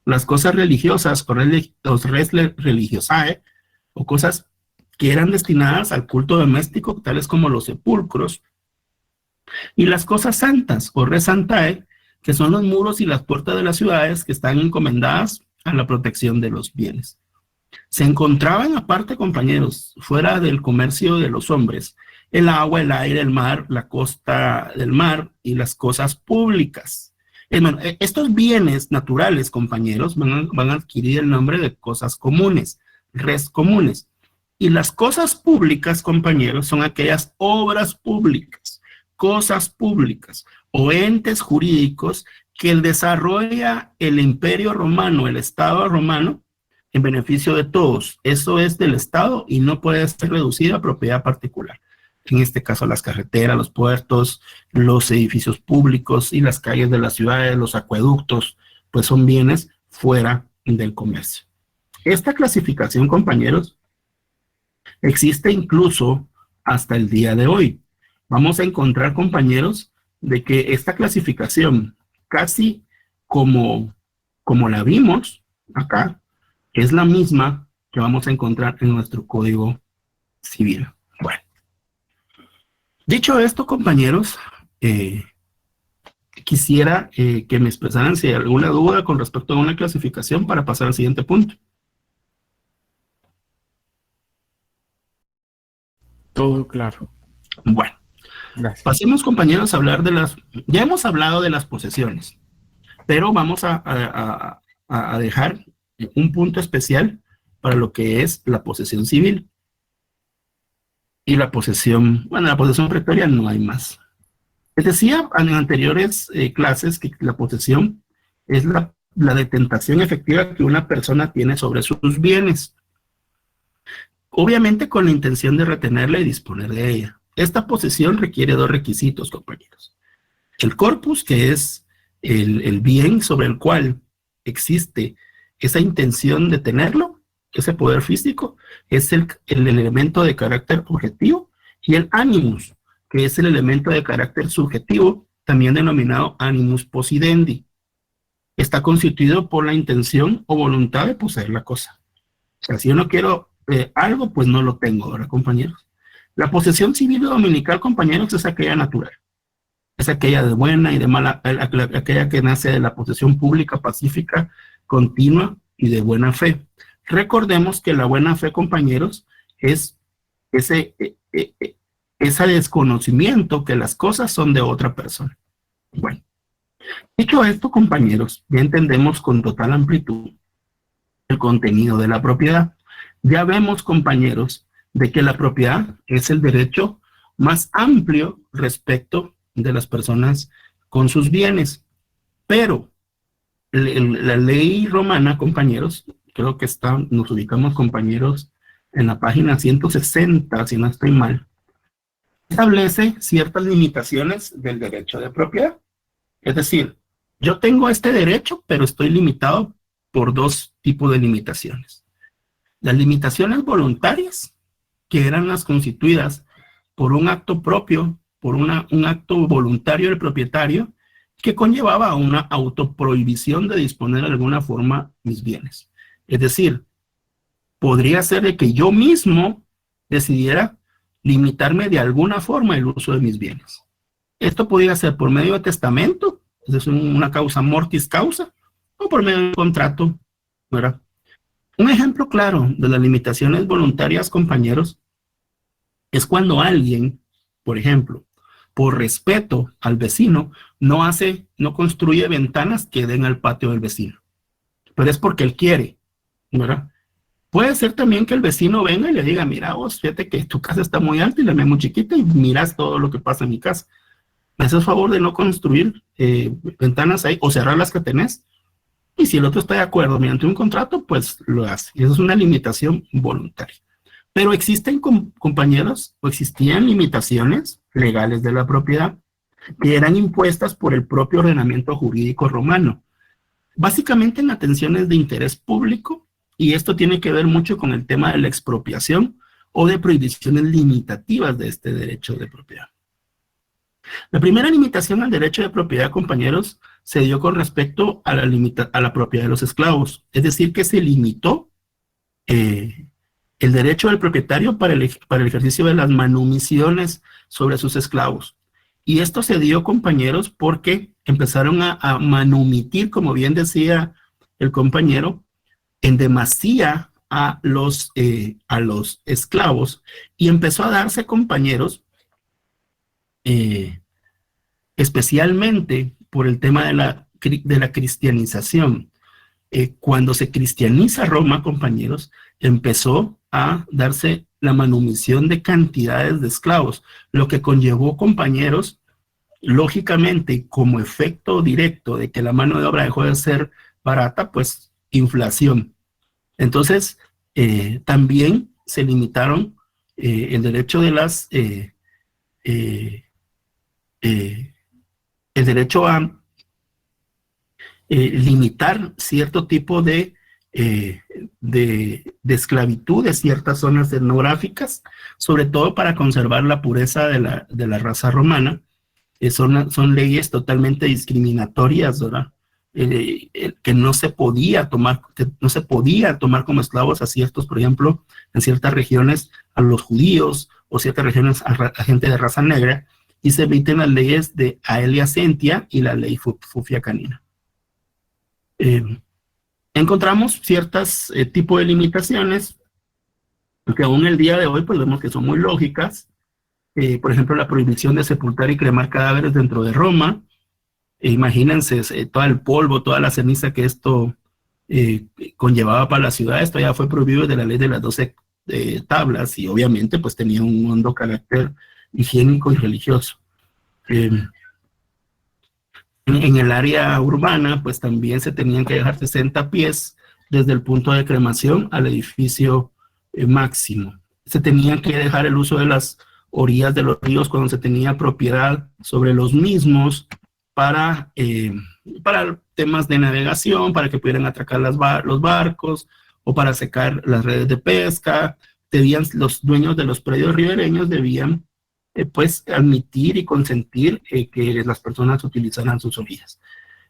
las cosas religiosas o res religiosae, o cosas que eran destinadas al culto doméstico, tales como los sepulcros, y las cosas santas o res santae, que son los muros y las puertas de las ciudades que están encomendadas a la protección de los bienes. Se encontraban aparte, compañeros, fuera del comercio de los hombres, el agua, el aire, el mar, la costa del mar y las cosas públicas. Estos bienes naturales, compañeros, van a adquirir el nombre de cosas comunes, res comunes. Y las cosas públicas, compañeros, son aquellas obras públicas, cosas públicas o entes jurídicos que desarrolla el Imperio Romano, el Estado romano, en beneficio de todos. Eso es del Estado y no puede ser reducido a propiedad particular. En este caso, las carreteras, los puertos, los edificios públicos y las calles de las ciudades, los acueductos, pues son bienes fuera del comercio. Esta clasificación, compañeros, existe incluso hasta el día de hoy. Vamos a encontrar, compañeros, de que esta clasificación, casi como la vimos acá, es la misma que vamos a encontrar en nuestro Código Civil. Bueno, dicho esto, compañeros, quisiera que me expresaran si hay alguna duda con respecto a una clasificación para pasar al siguiente punto. Todo claro. Bueno, Gracias. pasemos, compañeros, a hablar de las... Ya hemos hablado de las posesiones, pero vamos a dejar un punto especial para lo que es la posesión civil. Y la posesión, bueno, la posesión pretoria no hay más. Les decía en anteriores clases que la posesión es la detentación efectiva que una persona tiene sobre sus bienes. Obviamente con la intención de retenerla y disponer de ella. Esta posesión requiere dos requisitos, compañeros. El corpus, que es el bien sobre el cual existe esa intención de tenerlo, ese poder físico, es el elemento de carácter objetivo, y el animus, que es el elemento de carácter subjetivo, también denominado animus possidendi. Está constituido por la intención o voluntad de poseer la cosa. O sea, si yo no quiero algo, pues no lo tengo, ¿verdad, compañeros? La posesión civil dominical, compañeros, es aquella natural. Es aquella de buena y de mala, aquella que nace de la posesión pública, pacífica, continua y de buena fe. Recordemos que la buena fe, compañeros, es ese desconocimiento que las cosas son de otra persona. Bueno, dicho esto, compañeros, ya entendemos con total amplitud el contenido de la propiedad. Ya vemos, compañeros, de que la propiedad es el derecho más amplio respecto de las personas con sus bienes. Pero la ley romana, compañeros, creo que nos ubicamos, compañeros, en la página 160, si no estoy mal, establece ciertas limitaciones del derecho de propiedad. Es decir, yo tengo este derecho, pero estoy limitado por dos tipos de limitaciones. Las limitaciones voluntarias, que eran las constituidas por un acto propio, por un acto voluntario del propietario, que conllevaba a una autoprohibición de disponer de alguna forma mis bienes. Es decir, podría ser de que yo mismo decidiera limitarme de alguna forma el uso de mis bienes. Esto podría ser por medio de testamento, es una causa mortis causa, o por medio de un contrato, ¿verdad? Un ejemplo claro de las limitaciones voluntarias, compañeros, es cuando alguien, por ejemplo, por respeto al vecino, no construye ventanas que den al patio del vecino. Pero es porque él quiere, ¿verdad? Puede ser también que el vecino venga y le diga, mira vos, fíjate que tu casa está muy alta y la mía muy chiquita y miras todo lo que pasa en mi casa. ¿Me haces favor de no construir ventanas ahí o cerrar las que tenés? Y si el otro está de acuerdo mediante un contrato, pues lo hace. Y eso es una limitación voluntaria. Pero existen, compañeros, o existían limitaciones legales de la propiedad que eran impuestas por el propio ordenamiento jurídico romano. Básicamente en atenciones de interés público, y esto tiene que ver mucho con el tema de la expropiación o de prohibiciones limitativas de este derecho de propiedad. La primera limitación al derecho de propiedad, compañeros, se dio con respecto a la propiedad de los esclavos. Es decir, que se limitó el derecho del propietario para el ejercicio de las manumisiones sobre sus esclavos. Y esto se dio, compañeros, porque empezaron a manumitir, como bien decía el compañero, en demasía a los esclavos y empezó a darse, compañeros, especialmente por el tema de la cristianización. Cuando se cristianiza Roma, compañeros, empezó a darse la manumisión de cantidades de esclavos, lo que conllevó, compañeros, lógicamente, como efecto directo de que la mano de obra dejó de ser barata, pues inflación. Entonces, también se limitaron el derecho de el derecho a limitar cierto tipo de esclavitud de ciertas zonas etnográficas, sobre todo para conservar la pureza de la raza romana. Son leyes totalmente discriminatorias, ¿verdad? Que no se podía tomar como esclavos a ciertos, por ejemplo, en ciertas regiones a los judíos o ciertas regiones a gente de raza negra, y se emiten las leyes de Aelia Sentia y la ley Fufia Canina. Encontramos ciertas tipos de limitaciones que aún el día de hoy pues vemos que son muy lógicas. Por ejemplo, la prohibición de sepultar y cremar cadáveres dentro de Roma. Imagínense todo el polvo, toda la ceniza que esto conllevaba para la ciudad. Esto ya fue prohibido desde la ley de las 12 tablas, y obviamente pues tenía un hondo carácter higiénico y religioso. En el área urbana pues también se tenían que dejar 60 pies desde el punto de cremación al edificio máximo. Se tenían que dejar el uso de las orillas de los ríos cuando se tenía propiedad sobre los mismos para temas de navegación, para que pudieran atracar los barcos o para secar las redes de pesca. Los dueños de los predios ribereños debían pues admitir y consentir que las personas utilizaran sus orillas.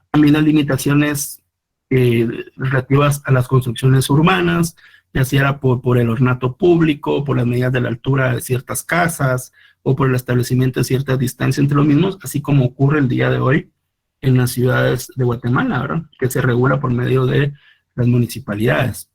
También las limitaciones relativas a las construcciones urbanas, ya sea por el ornato público, por las medidas de la altura de ciertas casas, o por el establecimiento de cierta distancia entre los mismos, así como ocurre el día de hoy en las ciudades de Guatemala, ¿verdad? Que se regula por medio de las municipalidades.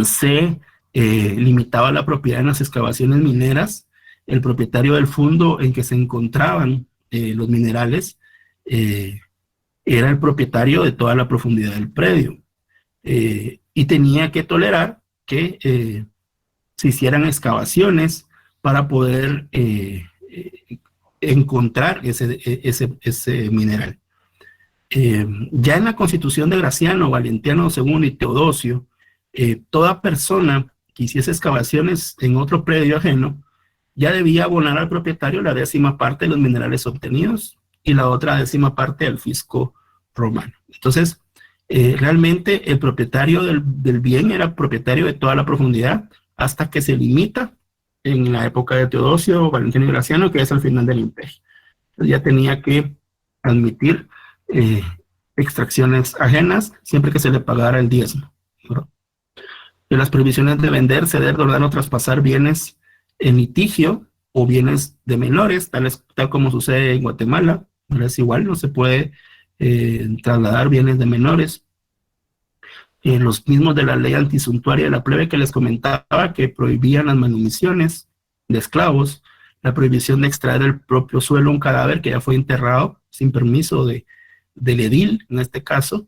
Se limitaba la propiedad en las excavaciones mineras. El propietario del fondo en que se encontraban los minerales era el propietario de toda la profundidad del predio. Y tenía que tolerar que se hicieran excavaciones para poder encontrar ese mineral. Ya en la Constitución de Graciano, Valentiano II y Teodosio, toda persona que hiciese excavaciones en otro predio ajeno ya debía abonar al propietario la 10ª parte de los minerales obtenidos y la otra 10ª parte al fisco romano. Entonces, realmente el propietario del bien era propietario de toda la profundidad hasta que se limita en la época de Teodosio, Valentino y Graciano, que es al final del imperio. Entonces ya tenía que admitir extracciones ajenas siempre que se le pagara el diezmo, ¿no? De las prohibiciones de vender, ceder, donar o traspasar bienes en litigio o bienes de menores, tal como sucede en Guatemala. Ahora es igual, no se puede trasladar bienes de menores. Los mismos de la ley antisuntuaria de la plebe que les comentaba, que prohibían las manumisiones de esclavos, la prohibición de extraer del propio suelo un cadáver que ya fue enterrado sin permiso del edil, en este caso,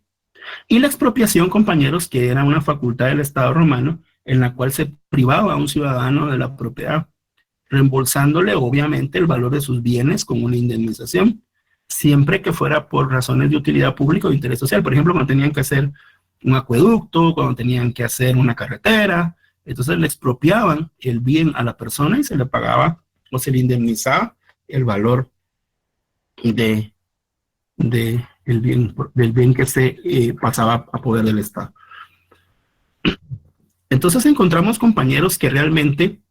y la expropiación, compañeros, que era una facultad del Estado romano en la cual se privaba a un ciudadano de la propiedad, reembolsándole obviamente el valor de sus bienes con una indemnización, siempre que fuera por razones de utilidad pública o de interés social. Por ejemplo, cuando tenían que hacer un acueducto, cuando tenían que hacer una carretera, entonces le expropiaban el bien a la persona y se le pagaba o se le indemnizaba el valor del bien que se pasaba a poder del Estado. Entonces encontramos, compañeros, que realmente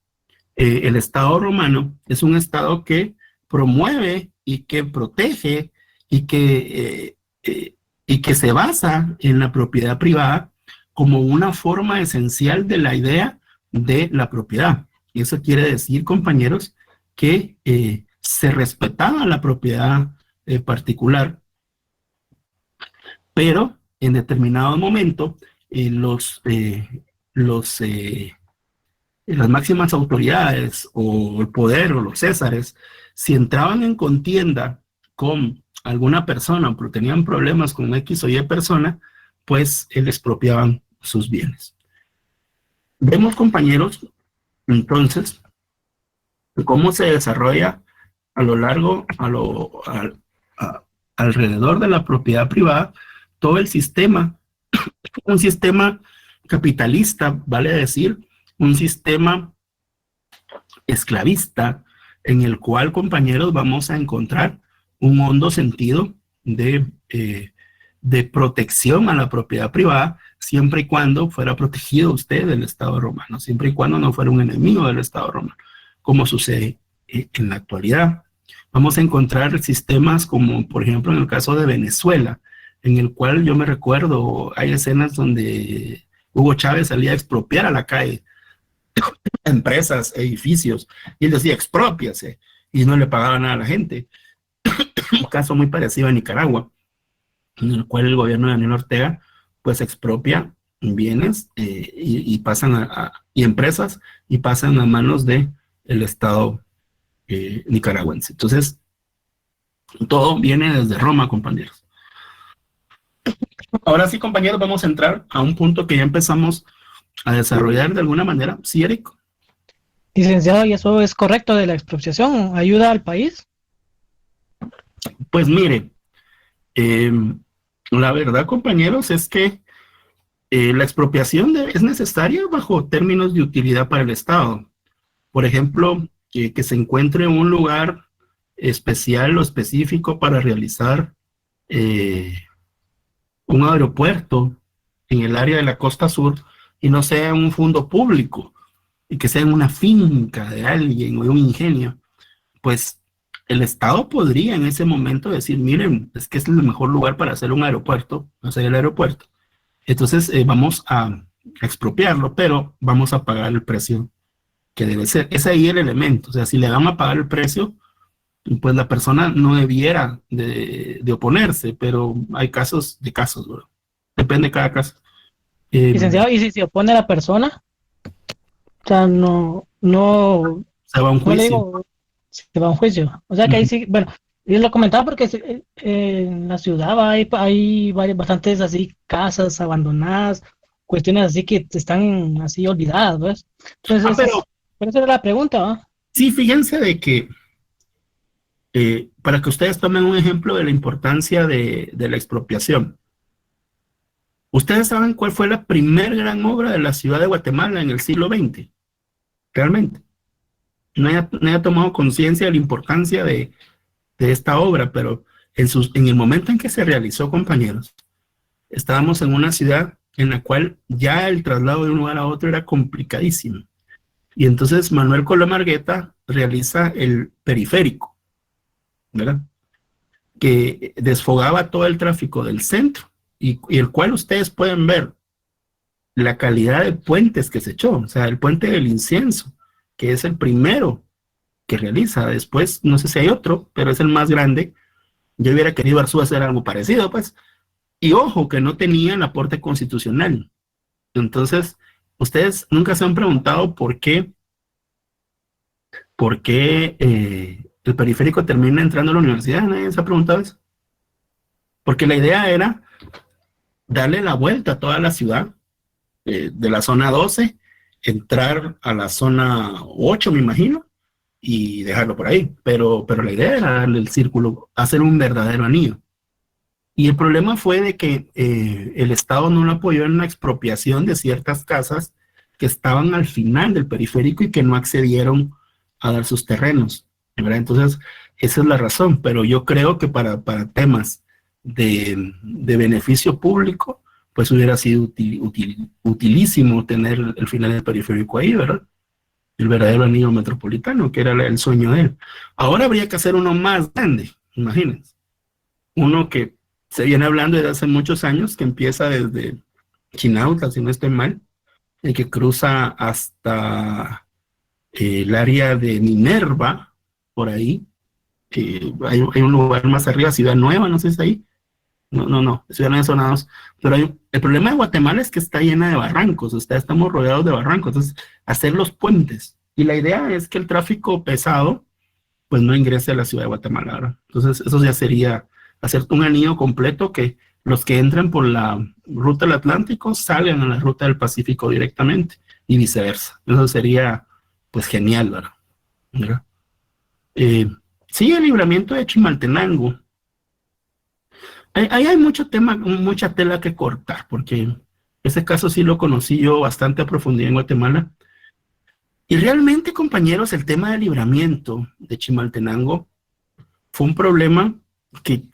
el Estado romano es un Estado que promueve y que protege y que se basa en la propiedad privada como una forma esencial de la idea de la propiedad. Y eso quiere decir, compañeros, que se respetaba la propiedad particular, pero en determinado momento los, las máximas autoridades o el poder o los césares, si entraban en contienda con alguna persona, pero tenían problemas con X o Y persona, pues les expropiaban sus bienes. Vemos, compañeros, entonces, cómo se desarrolla a lo largo, alrededor de la propiedad privada, todo el sistema, un sistema capitalista, vale decir, un sistema esclavista, en el cual, compañeros, vamos a encontrar un hondo sentido de protección a la propiedad privada, siempre y cuando fuera protegido usted del Estado romano, siempre y cuando no fuera un enemigo del Estado romano, como sucede en la actualidad. Vamos a encontrar sistemas como, por ejemplo, en el caso de Venezuela, en el cual yo me recuerdo, hay escenas donde Hugo Chávez salía a expropiar a la calle empresas, edificios, y él decía, exprópiase, y no le pagaba nada a la gente. Un caso muy parecido a Nicaragua, en el cual el gobierno de Daniel Ortega, pues expropia bienes y pasan y empresas, y pasan a manos del Estado nicaragüense. Entonces, todo viene desde Roma, compañeros. Ahora sí, compañeros, vamos a entrar a un punto que ya empezamos a desarrollar de alguna manera. Sí, Eric. Licenciado, ¿y eso es correcto de la expropiación? ¿Ayuda al país? Pues mire, la verdad, compañeros, es que la expropiación es necesaria bajo términos de utilidad para el Estado. Por ejemplo, que se encuentre un lugar especial o específico para realizar un aeropuerto en el área de la costa sur y no sea un fondo público y que sea en una finca de alguien o de un ingenio, pues el Estado podría en ese momento decir, miren, es que es el mejor lugar para hacer un aeropuerto, hacer el aeropuerto. Entonces vamos a expropiarlo, pero vamos a pagar el precio que debe ser. Es ahí el elemento. O sea, si le van a pagar el precio, pues la persona no debiera de oponerse, pero hay casos de casos, ¿verdad? Depende de cada caso. Licenciado, ¿y si se opone la persona? O sea, no se va a un le juicio. digo, se va a un juicio. O sea que ahí sí, bueno, yo lo comentaba porque en la ciudad hay bastantes así casas abandonadas, cuestiones así que están así olvidadas, ¿ves? Entonces, Pero por eso era la pregunta, ¿no? sí, fíjense de que para que ustedes tomen un ejemplo de la importancia de la expropiación. ¿Ustedes saben cuál fue la primera gran obra de la ciudad de Guatemala en el siglo XX? Realmente. No haya tomado conciencia de la importancia de esta obra, pero en el momento en que se realizó, compañeros, estábamos en una ciudad en la cual ya el traslado de un lugar a otro era complicadísimo. Y entonces Manuel Coloma Argueta realiza el periférico, ¿verdad? Que desfogaba todo el tráfico del centro y el cual ustedes pueden ver la calidad de puentes que se echó, o sea, el puente del Incienso, que es el primero que realiza. Después, no sé si hay otro, pero es el más grande. Yo hubiera querido Arzúa hacer algo parecido, pues. Y ojo, que no tenía el aporte constitucional. Entonces, ustedes nunca se han preguntado por qué el periférico termina entrando a la universidad. ¿Nadie se ha preguntado eso? Porque la idea era darle la vuelta a toda la ciudad, de la zona 12, entrar a la zona 8, me imagino, y dejarlo por ahí. Pero la idea era darle el círculo, hacer un verdadero anillo. Y el problema fue de que el Estado no lo apoyó en la expropiación de ciertas casas que estaban al final del periférico y que no accedieron a dar sus terrenos, ¿verdad? Entonces, esa es la razón. Pero yo creo que para temas de beneficio público, pues hubiera sido utilísimo tener el final del periférico ahí, ¿verdad? El verdadero anillo metropolitano, que era el sueño de él. Ahora habría que hacer uno más grande, imagínense. Uno que se viene hablando desde hace muchos años, que empieza desde Chinauta, si no estoy mal, y que cruza hasta el área de Minerva, por ahí. Hay un lugar más arriba, Ciudad Nueva, no sé si es ahí, no, estuvieran ensonados. Pero el problema de Guatemala es que está llena de barrancos, estamos rodeados de barrancos, entonces hacer los puentes. Y la idea es que el tráfico pesado pues no ingrese a la ciudad de Guatemala, ¿verdad? Entonces eso ya sería hacer un anillo completo, que los que entren por la ruta del Atlántico salgan a la ruta del Pacífico directamente y viceversa. Eso sería pues genial, ¿verdad? ¿Verdad? Sí, el libramiento de Chimaltenango. Ahí hay mucho tema, mucha tela que cortar, porque ese caso sí lo conocí yo bastante a profundidad en Guatemala. Y realmente, compañeros, el tema del libramiento de Chimaltenango fue un problema que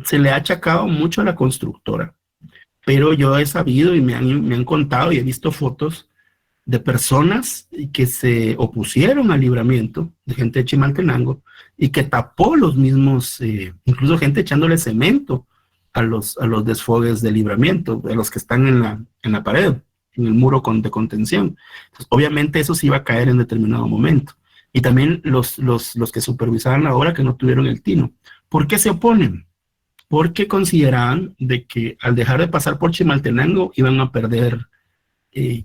se le ha achacado mucho a la constructora. Pero yo he sabido y me han contado y he visto fotos de personas que se opusieron al libramiento, de gente de Chimaltenango, y que tapó los mismos, incluso gente echándole cemento a los desfogues del libramiento, de los que están en la pared, en el muro de contención. Entonces, obviamente eso sí iba a caer en determinado momento. Y también los que supervisaban la obra que no tuvieron el tino. ¿Por qué se oponen? Porque consideraban de que al dejar de pasar por Chimaltenango iban a perder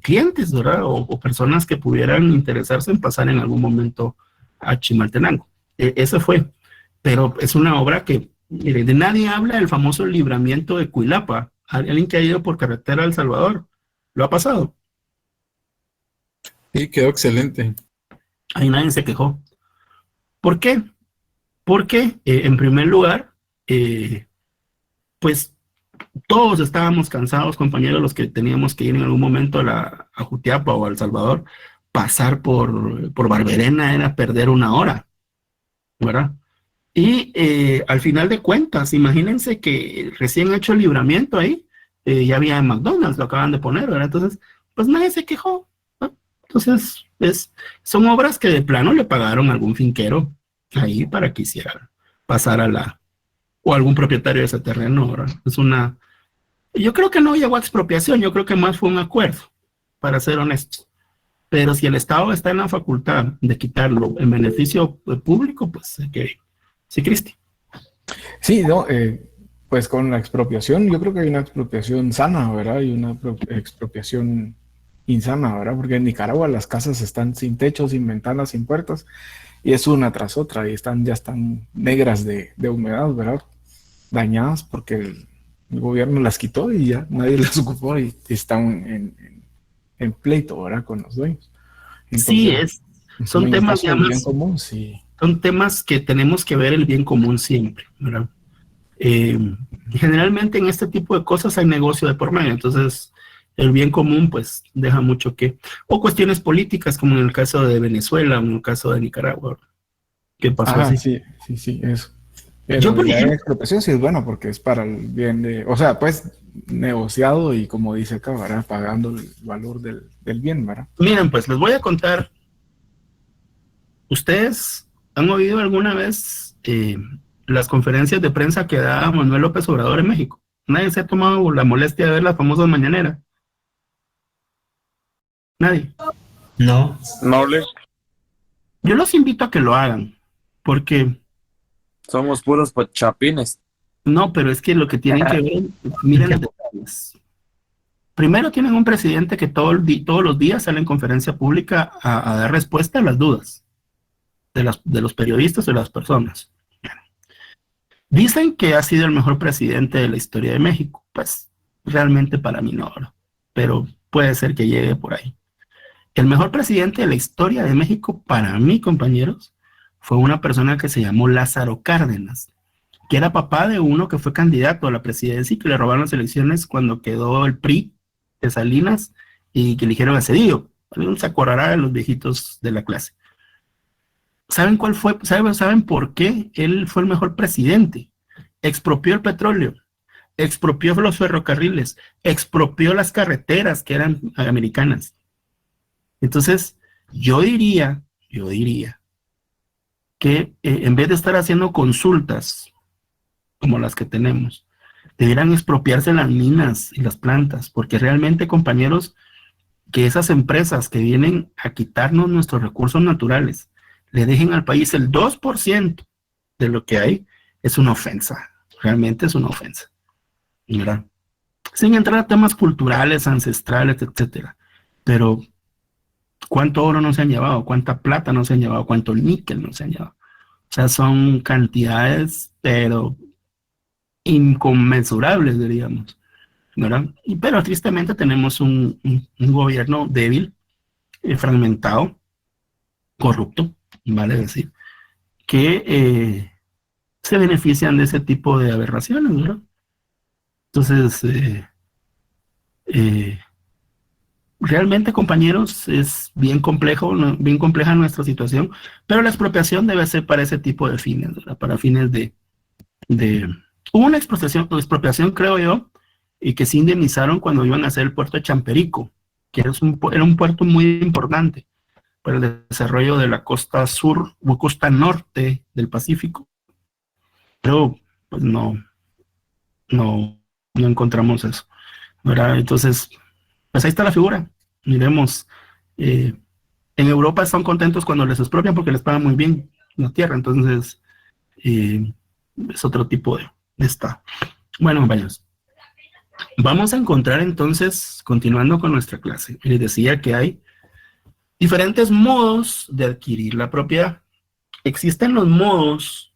clientes, ¿verdad? O personas que pudieran interesarse en pasar en algún momento a Chimaltenango. Eso fue. Pero es una obra que, mire, de nadie habla del famoso libramiento de Cuilapa. Alguien que ha ido por carretera a El Salvador, ¿lo ha pasado? Sí, quedó excelente. Ahí nadie se quejó. ¿Por qué? Porque, en primer lugar, pues todos estábamos cansados, compañeros, los que teníamos que ir en algún momento a Jutiapa o a El Salvador. Pasar por Barberena era perder una hora, ¿verdad? Y al final de cuentas, imagínense que recién hecho el libramiento ahí, ya había en McDonald's, lo acaban de poner, ¿verdad? Entonces, pues nadie se quejó, ¿no? Entonces, son obras que de plano le pagaron a algún finquero ahí para que hiciera pasar o algún propietario de ese terreno, ¿verdad? Yo creo que no llegó a expropiación, yo creo que más fue un acuerdo, para ser honesto. Pero si el Estado está en la facultad de quitarlo en beneficio público, pues sí, Cristi. Sí, no, pues con la expropiación, yo creo que hay una expropiación sana, ¿verdad? Y una expropiación insana, ¿verdad? Porque en Nicaragua las casas están sin techo, sin ventanas, sin puertas, y es una tras otra, y ya están negras de humedad, ¿verdad? Dañadas porque el gobierno las quitó y ya nadie las ocupó y están en pleito, ¿verdad? Con los dueños. Entonces, sí, son temas ya más, bien común, sí. Son temas que tenemos que ver el bien común siempre, ¿verdad? Generalmente en este tipo de cosas hay negocio de por medio, entonces el bien común pues deja mucho o cuestiones políticas como en el caso de Venezuela o en el caso de Nicaragua. ¿Qué pasó así? Sí, eso. Pero Yo, por la ejemplo, expropiación sí es bueno porque es para el bien o sea, pues negociado y como dice acá, ¿verdad? Pagando el valor del bien, ¿verdad? miren, pues les voy a contar. ¿Ustedes han oído alguna vez las conferencias de prensa que da Manuel López Obrador en México? Nadie se ha tomado la molestia de ver las famosas mañaneras. Nadie. No. No les. Yo los invito a que lo hagan, porque Somos puros chapines. no, pero es que lo que tienen que ver, miren los detalles. Primero tienen un presidente que todos los días sale en conferencia pública a dar respuesta a las dudas de los periodistas o de las personas. Dicen que ha sido el mejor presidente de la historia de México. Pues realmente para mí no, pero puede ser que llegue por ahí. El mejor presidente de la historia de México, para mí, compañeros, fue una persona que se llamó Lázaro Cárdenas, que era papá de uno que fue candidato a la presidencia y que le robaron las elecciones cuando quedó el PRI de Salinas y que eligieron a Cedillo. Se acordará de los viejitos de la clase. ¿Saben cuál fue? ¿Saben por qué él fue el mejor presidente? Expropió el petróleo, expropió los ferrocarriles, expropió las carreteras que eran americanas. Entonces, yo diría que en vez de estar haciendo consultas como las que tenemos, debieran expropiarse las minas y las plantas, porque realmente, compañeros, que esas empresas que vienen a quitarnos nuestros recursos naturales le dejen al país el 2% de lo que hay, es una ofensa. realmente es una ofensa, ¿verdad? Sin entrar a temas culturales, ancestrales, etcétera. Pero, ¿cuánto oro no se han llevado? ¿Cuánta plata no se han llevado? ¿Cuánto níquel no se han llevado? O sea, son cantidades, pero inconmensurables, diríamos, ¿verdad? Pero tristemente tenemos un gobierno débil, fragmentado, corrupto, vale decir, que se benefician de ese tipo de aberraciones, ¿verdad? Entonces, realmente, compañeros, es bien complejo, bien compleja nuestra situación, pero la expropiación debe ser para ese tipo de fines, ¿verdad? Para fines Hubo una expropiación, creo yo, y que se indemnizaron cuando iban a hacer el puerto de Champerico, que era un puerto muy importante para el desarrollo de la costa sur o costa norte del Pacífico. Pero pues no encontramos eso, ¿verdad? Entonces, pues ahí está la figura. Miremos, en Europa están contentos cuando les expropian porque les pagan muy bien la tierra, entonces es otro tipo de estado. Bueno, compañeros, vamos a encontrar entonces, continuando con nuestra clase, les decía que hay diferentes modos de adquirir la propiedad. Existen los modos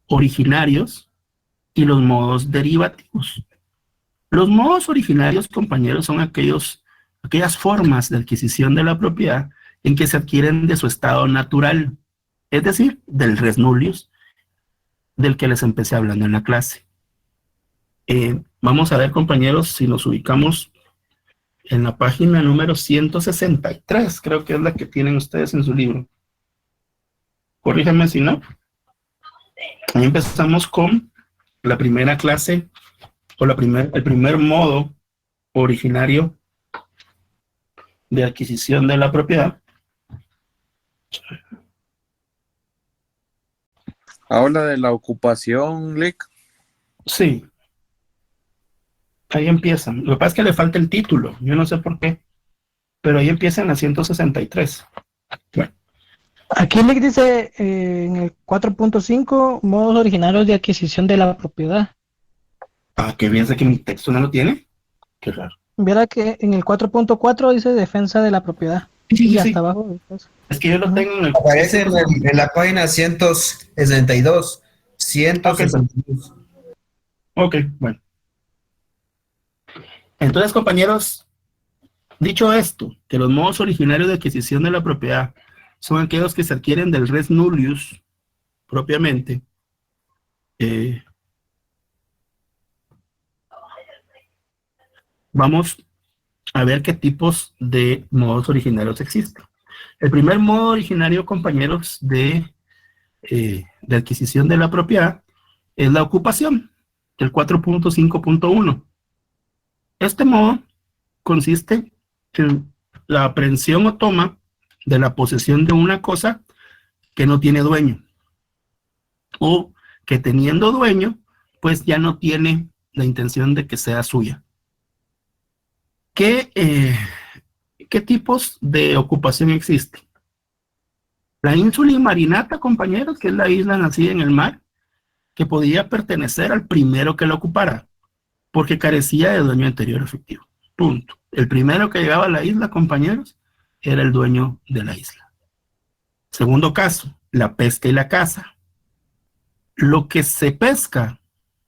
originarios y los modos derivativos. Los modos originarios, compañeros, son aquellas formas de adquisición de la propiedad en que se adquieren de su estado natural, es decir, del res nullius, del que les empecé hablando en la clase. Vamos a ver, compañeros, si nos ubicamos en la página número 163, creo que es la que tienen ustedes en su libro. Corríjanme si no. Ahí empezamos con la primera clase, o el primer modo originario de adquisición de la propiedad. Habla de la ocupación, Lick. Sí. Ahí empiezan. Lo que pasa es que le falta el título. Yo no sé por qué. Pero ahí empieza en la 163. Bueno. Aquí le dice en el 4.5 modos originarios de adquisición de la propiedad. Ah, qué bien, sé que mi texto no lo tiene. Qué raro. Verá que en el 4.4 dice defensa de la propiedad. Sí, Y sí. hasta abajo. Pues. Es que yo lo tengo en el... Aparece en la página 162. 162. Ok, bueno. Entonces, compañeros, dicho esto, que los modos originarios de adquisición de la propiedad son aquellos que se adquieren del res nullius propiamente, vamos a ver qué tipos de modos originarios existen. El primer modo originario, compañeros, de adquisición de la propiedad es la ocupación, el 4.5.1. Este modo consiste en la aprehensión o toma de la posesión de una cosa que no tiene dueño, o que teniendo dueño, pues ya no tiene la intención de que sea suya. ¿Qué tipos de ocupación existen? La ínsula Inmarinata, compañeros, que es la isla nacida en el mar, que podía pertenecer al primero que la ocupara, porque carecía de dueño anterior efectivo. Punto. El primero que llegaba a la isla, compañeros, era el dueño de la isla. Segundo caso, la pesca y la caza. Lo que se pesca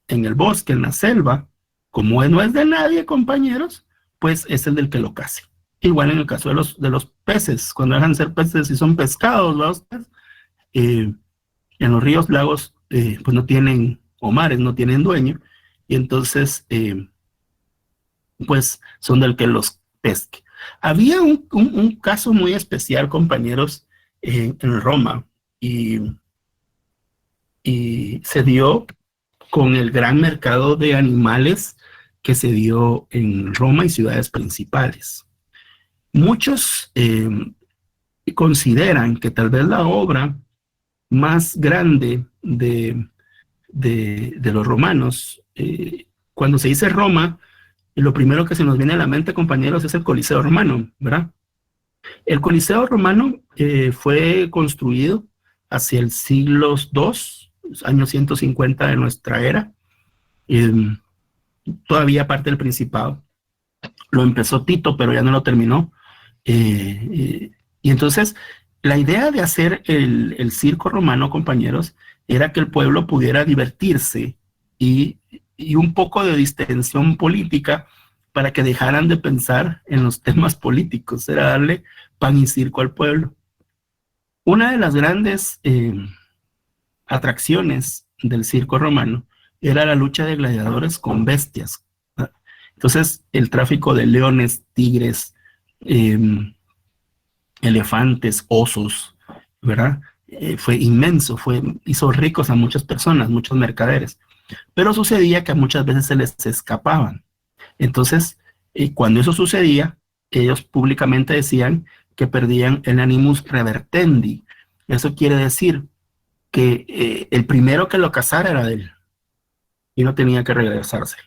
en el bosque, en la selva, como no es de nadie, compañeros, pues es el del que lo case. Igual en el caso de los peces, cuando dejan de ser peces y son pescados, los peces, en los ríos, lagos, pues no tienen, o mares, no tienen dueño, y entonces, pues son del que los pesque. Había un caso muy especial, compañeros, en Roma, y se dio con el gran mercado de animales que se dio en Roma y ciudades principales. Muchos consideran que tal vez la obra más grande de los romanos, cuando se dice Roma, lo primero que se nos viene a la mente, compañeros, es el Coliseo romano, ¿verdad? El Coliseo romano fue construido hacia el siglo II año 150 de nuestra era, todavía parte del Principado. Lo empezó Tito, pero ya no lo terminó. Y entonces, la idea de hacer el circo romano, compañeros, era que el pueblo pudiera divertirse y un poco de distensión política para que dejaran de pensar en los temas políticos, era darle pan y circo al pueblo. Una de las grandes atracciones del circo romano era la lucha de gladiadores con bestias. Entonces, el tráfico de leones, tigres, elefantes, osos, ¿verdad? Fue inmenso, hizo ricos a muchas personas, muchos mercaderes. Pero sucedía que muchas veces se les escapaban. Entonces, cuando eso sucedía, ellos públicamente decían que perdían el animus revertendi. Eso quiere decir que el primero que lo cazara era de él y no tenía que regresarse.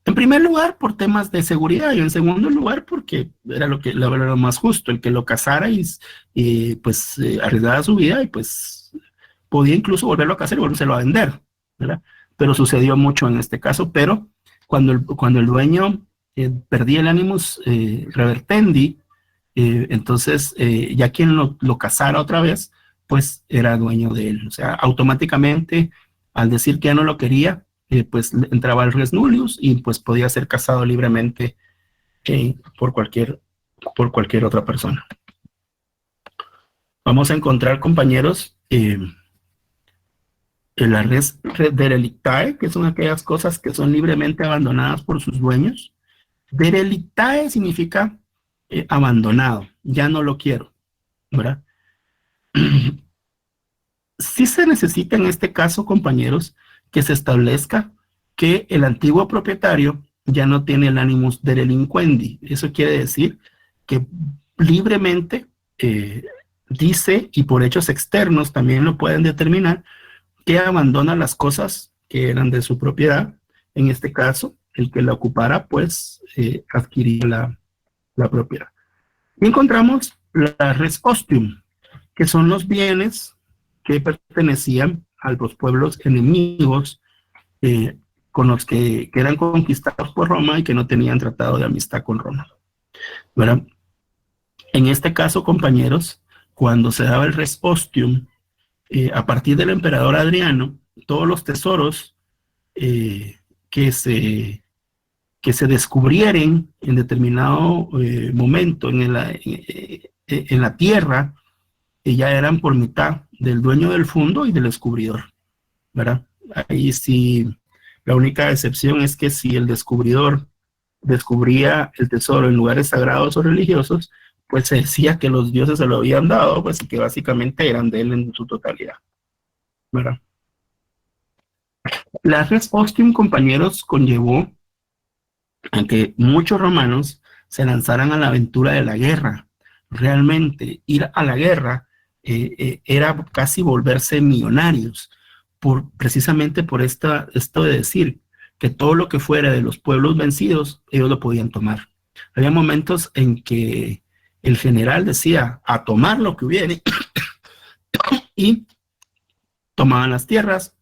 En primer lugar, por temas de seguridad, y en segundo lugar, porque era lo más justo, el que lo cazara y pues arriesgara su vida y pues podía incluso volverlo a cazar y volvérselo a vender, ¿verdad? Pero sucedió mucho en este caso, pero cuando el dueño perdía el animus revertendi, entonces ya quien lo cazara otra vez, pues era dueño de él. O sea, automáticamente, al decir que ya no lo quería, pues entraba el res nullius y pues podía ser cazado libremente por cualquier otra persona. Vamos a encontrar, compañeros, la res derelictae, que son aquellas cosas que son libremente abandonadas por sus dueños. Derelictae significa abandonado, ya no lo quiero, ¿verdad? Sí se necesita en este caso, compañeros, que se establezca que el antiguo propietario ya no tiene el animus derelinquendi. Eso quiere decir que libremente dice, y por hechos externos también lo pueden determinar, que abandona las cosas que eran de su propiedad. En este caso, el que la ocupara, pues, adquiría la propiedad. Y encontramos la res ostium, que son los bienes que pertenecían a los pueblos enemigos con los que eran conquistados por Roma y que no tenían tratado de amistad con Roma, ¿verdad? En este caso, compañeros, cuando se daba el res ostium, a partir del emperador Adriano, todos los tesoros que se descubrieren en determinado momento en la tierra, ya eran por mitad del dueño del fondo y del descubridor, ¿verdad? Ahí sí, la única excepción es que si el descubridor descubría el tesoro en lugares sagrados o religiosos, pues se decía que los dioses se lo habían dado, pues y que básicamente eran de él en su totalidad, ¿verdad? La res ostium, compañeros, conllevó a que muchos romanos se lanzaran a la aventura de la guerra. Realmente ir a la guerra era casi volverse millonarios, precisamente por esto de decir que todo lo que fuera de los pueblos vencidos, ellos lo podían tomar. Había momentos en que el general decía a tomar lo que hubiere y tomaban las tierras,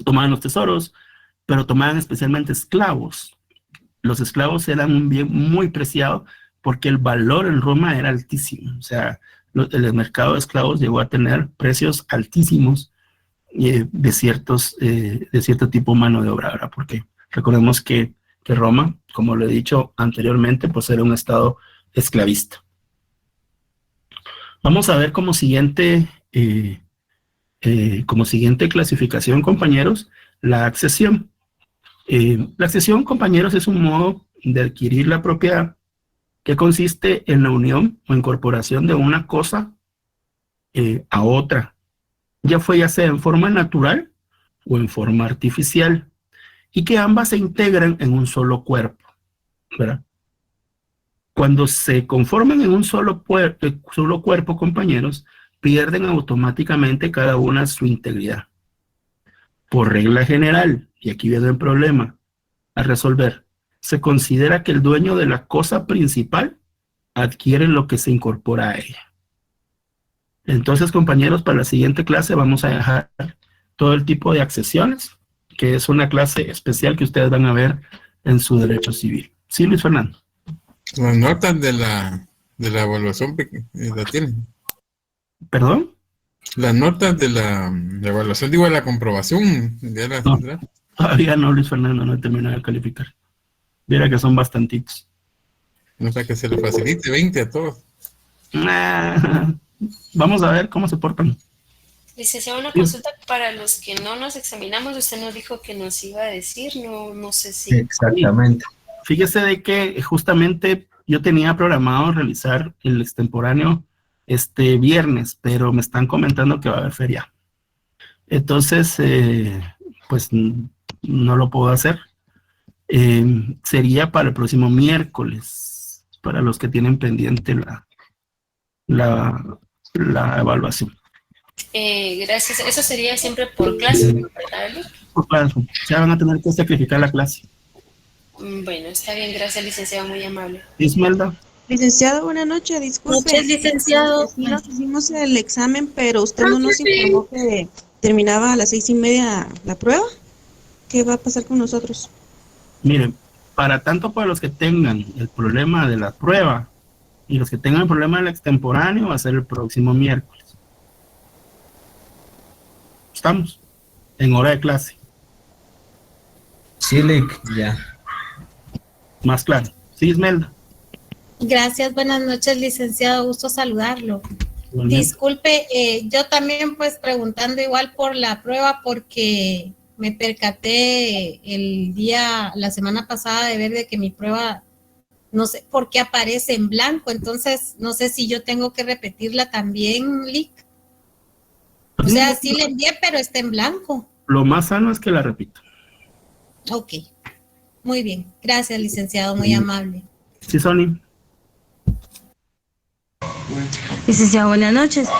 tomaban los tesoros, pero tomaban especialmente esclavos. Los esclavos eran un bien muy preciado porque el valor en Roma era altísimo. O sea, el mercado de esclavos llegó a tener precios altísimos de cierto tipo de mano de obra, ¿verdad? Porque recordemos que Roma, como lo he dicho anteriormente, pues era un estado esclavista. Vamos a ver como siguiente clasificación, compañeros, la accesión. La accesión, compañeros, es un modo de adquirir la propiedad que consiste en la unión o incorporación de una cosa a otra, ya sea en forma natural o en forma artificial, y que ambas se integran en un solo cuerpo, ¿verdad? Cuando se conforman en un solo cuerpo, compañeros, pierden automáticamente cada una su integridad. Por regla general, y aquí viene el problema a resolver, se considera que el dueño de la cosa principal adquiere lo que se incorpora a ella. Entonces, compañeros, para la siguiente clase vamos a dejar todo el tipo de accesiones, que es una clase especial que ustedes van a ver en su derecho civil. Sí, Luis Fernando. Las notas de la evaluación la tienen. ¿Perdón? Las notas de la evaluación, digo, de la comprobación, ya las No. tendrá. Todavía no, Luis Fernando, no he terminado de calificar. Mira que son bastantitos. No sé, que se le facilite 20 a todos. Vamos a ver cómo se portan. Licenciado, una Sí. consulta para los que no nos examinamos. Usted nos dijo que nos iba a decir, no sé si. Exactamente. Fíjese de que justamente yo tenía programado realizar el extemporáneo este viernes, pero me están comentando que va a haber feria. Entonces, pues no lo puedo hacer. Sería para el próximo miércoles, para los que tienen pendiente la evaluación. Gracias. Eso sería siempre por clase, ¿verdad, Eli? Pues, claro, ya van a tener que sacrificar la clase. Bueno, está bien. Gracias, licenciado. Muy amable. Ismelda, Licenciado, buenas noches, disculpe. Noches, licenciado. Sí nos hicimos el examen, pero usted no nos informó que terminaba a las 6:30 la prueba. ¿Qué va a pasar con nosotros? miren, tanto para los que tengan el problema de la prueba y los que tengan el problema del extemporáneo, va a ser el próximo miércoles. Estamos en hora de clase, Sí, Lick, ya. más claro. Sí, Ismelda. Gracias, buenas noches, licenciado, gusto saludarlo. Igualmente. Disculpe, yo también pues preguntando igual por la prueba porque me percaté la semana pasada de ver de que mi prueba, no sé por qué aparece en blanco, entonces no sé si yo tengo que repetirla también, Lick. O sea, sí la envié, pero está en blanco. Lo más sano es que la repita. Ok, muy bien, gracias, licenciado, muy amable. Sí, Sony. Licenciado, buenas noches.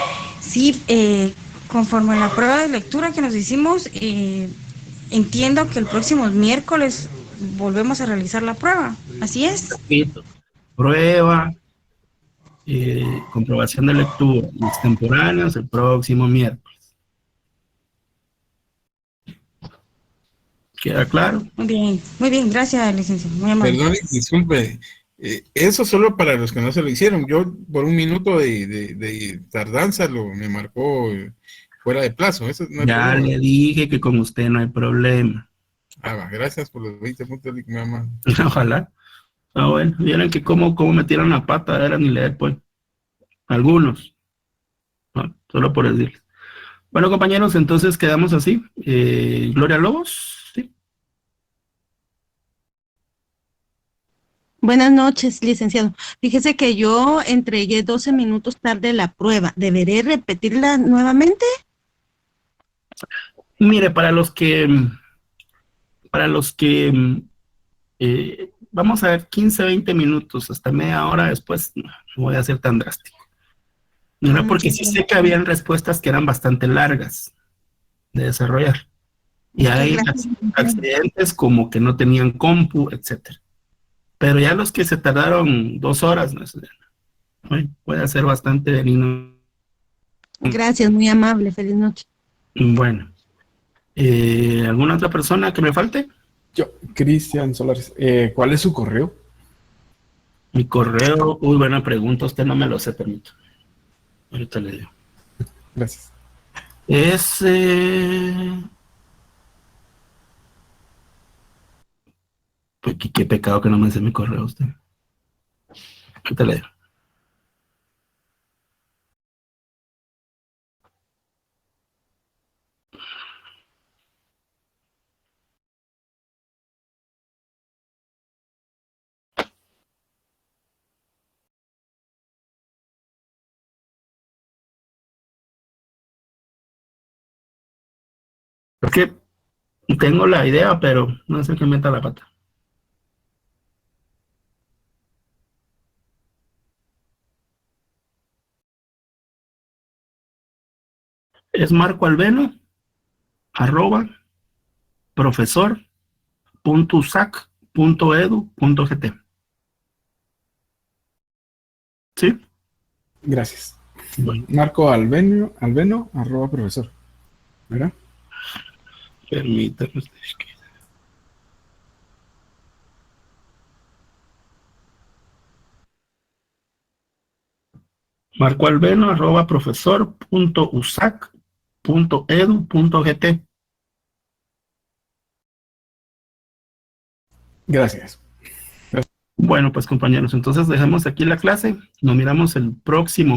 Sí, conforme a la prueba de lectura que nos hicimos, entiendo que el próximo miércoles volvemos a realizar la prueba. ¿Así es? Repito, prueba, comprobación de lectura y extemporáneos el próximo miércoles. ¿Queda claro? Muy bien, gracias, licenciado. Muy amable. Perdón, disculpe. Eso solo para los que no se lo hicieron. Yo por un minuto de tardanza me marcó fuera de plazo. Eso no hay Ya problema. le dije que con usted no hay problema. Va, gracias por los 20 puntos, mi mamá. Ojalá. Ah, bueno, vieron que cómo metieron la pata, era ni leer, pues. Algunos. No, solo por decirles. Bueno, compañeros, entonces quedamos así. Gloria Lobos, sí. Buenas noches, licenciado. Fíjese que yo entregué 12 minutos tarde la prueba. ¿Deberé repetirla nuevamente? Mire, para los que vamos a ver 15, 20 minutos, hasta media hora después, no voy a ser tan drástico. No, porque sí sé que habían respuestas que eran bastante largas de desarrollar. Y hay accidentes como que no tenían compu, etcétera. Pero ya los que se tardaron 2 horas, no sé, puede ser bastante benigno. Gracias, muy amable. Feliz noche. Bueno. ¿Alguna otra persona que me falte? Yo, Cristian Solares. ¿Cuál es su correo? Mi correo, buena pregunta, usted no me lo sé, permito. Ahorita le digo. Gracias. Es pues qué pecado que no me sé mi correo usted. Ahorita le digo. Es que tengo la idea, pero no sé qué meta la pata. Es marcoalbeno@profesor.usac.edu.gt. ¿Sí? Gracias. Bueno. Marco Albeno, @profesor. ¿Verdad? Permítame. marcoalbeno@profesor.usac.edu.gt. Gracias. Bueno, pues compañeros, entonces dejamos aquí la clase. Nos miramos el próximo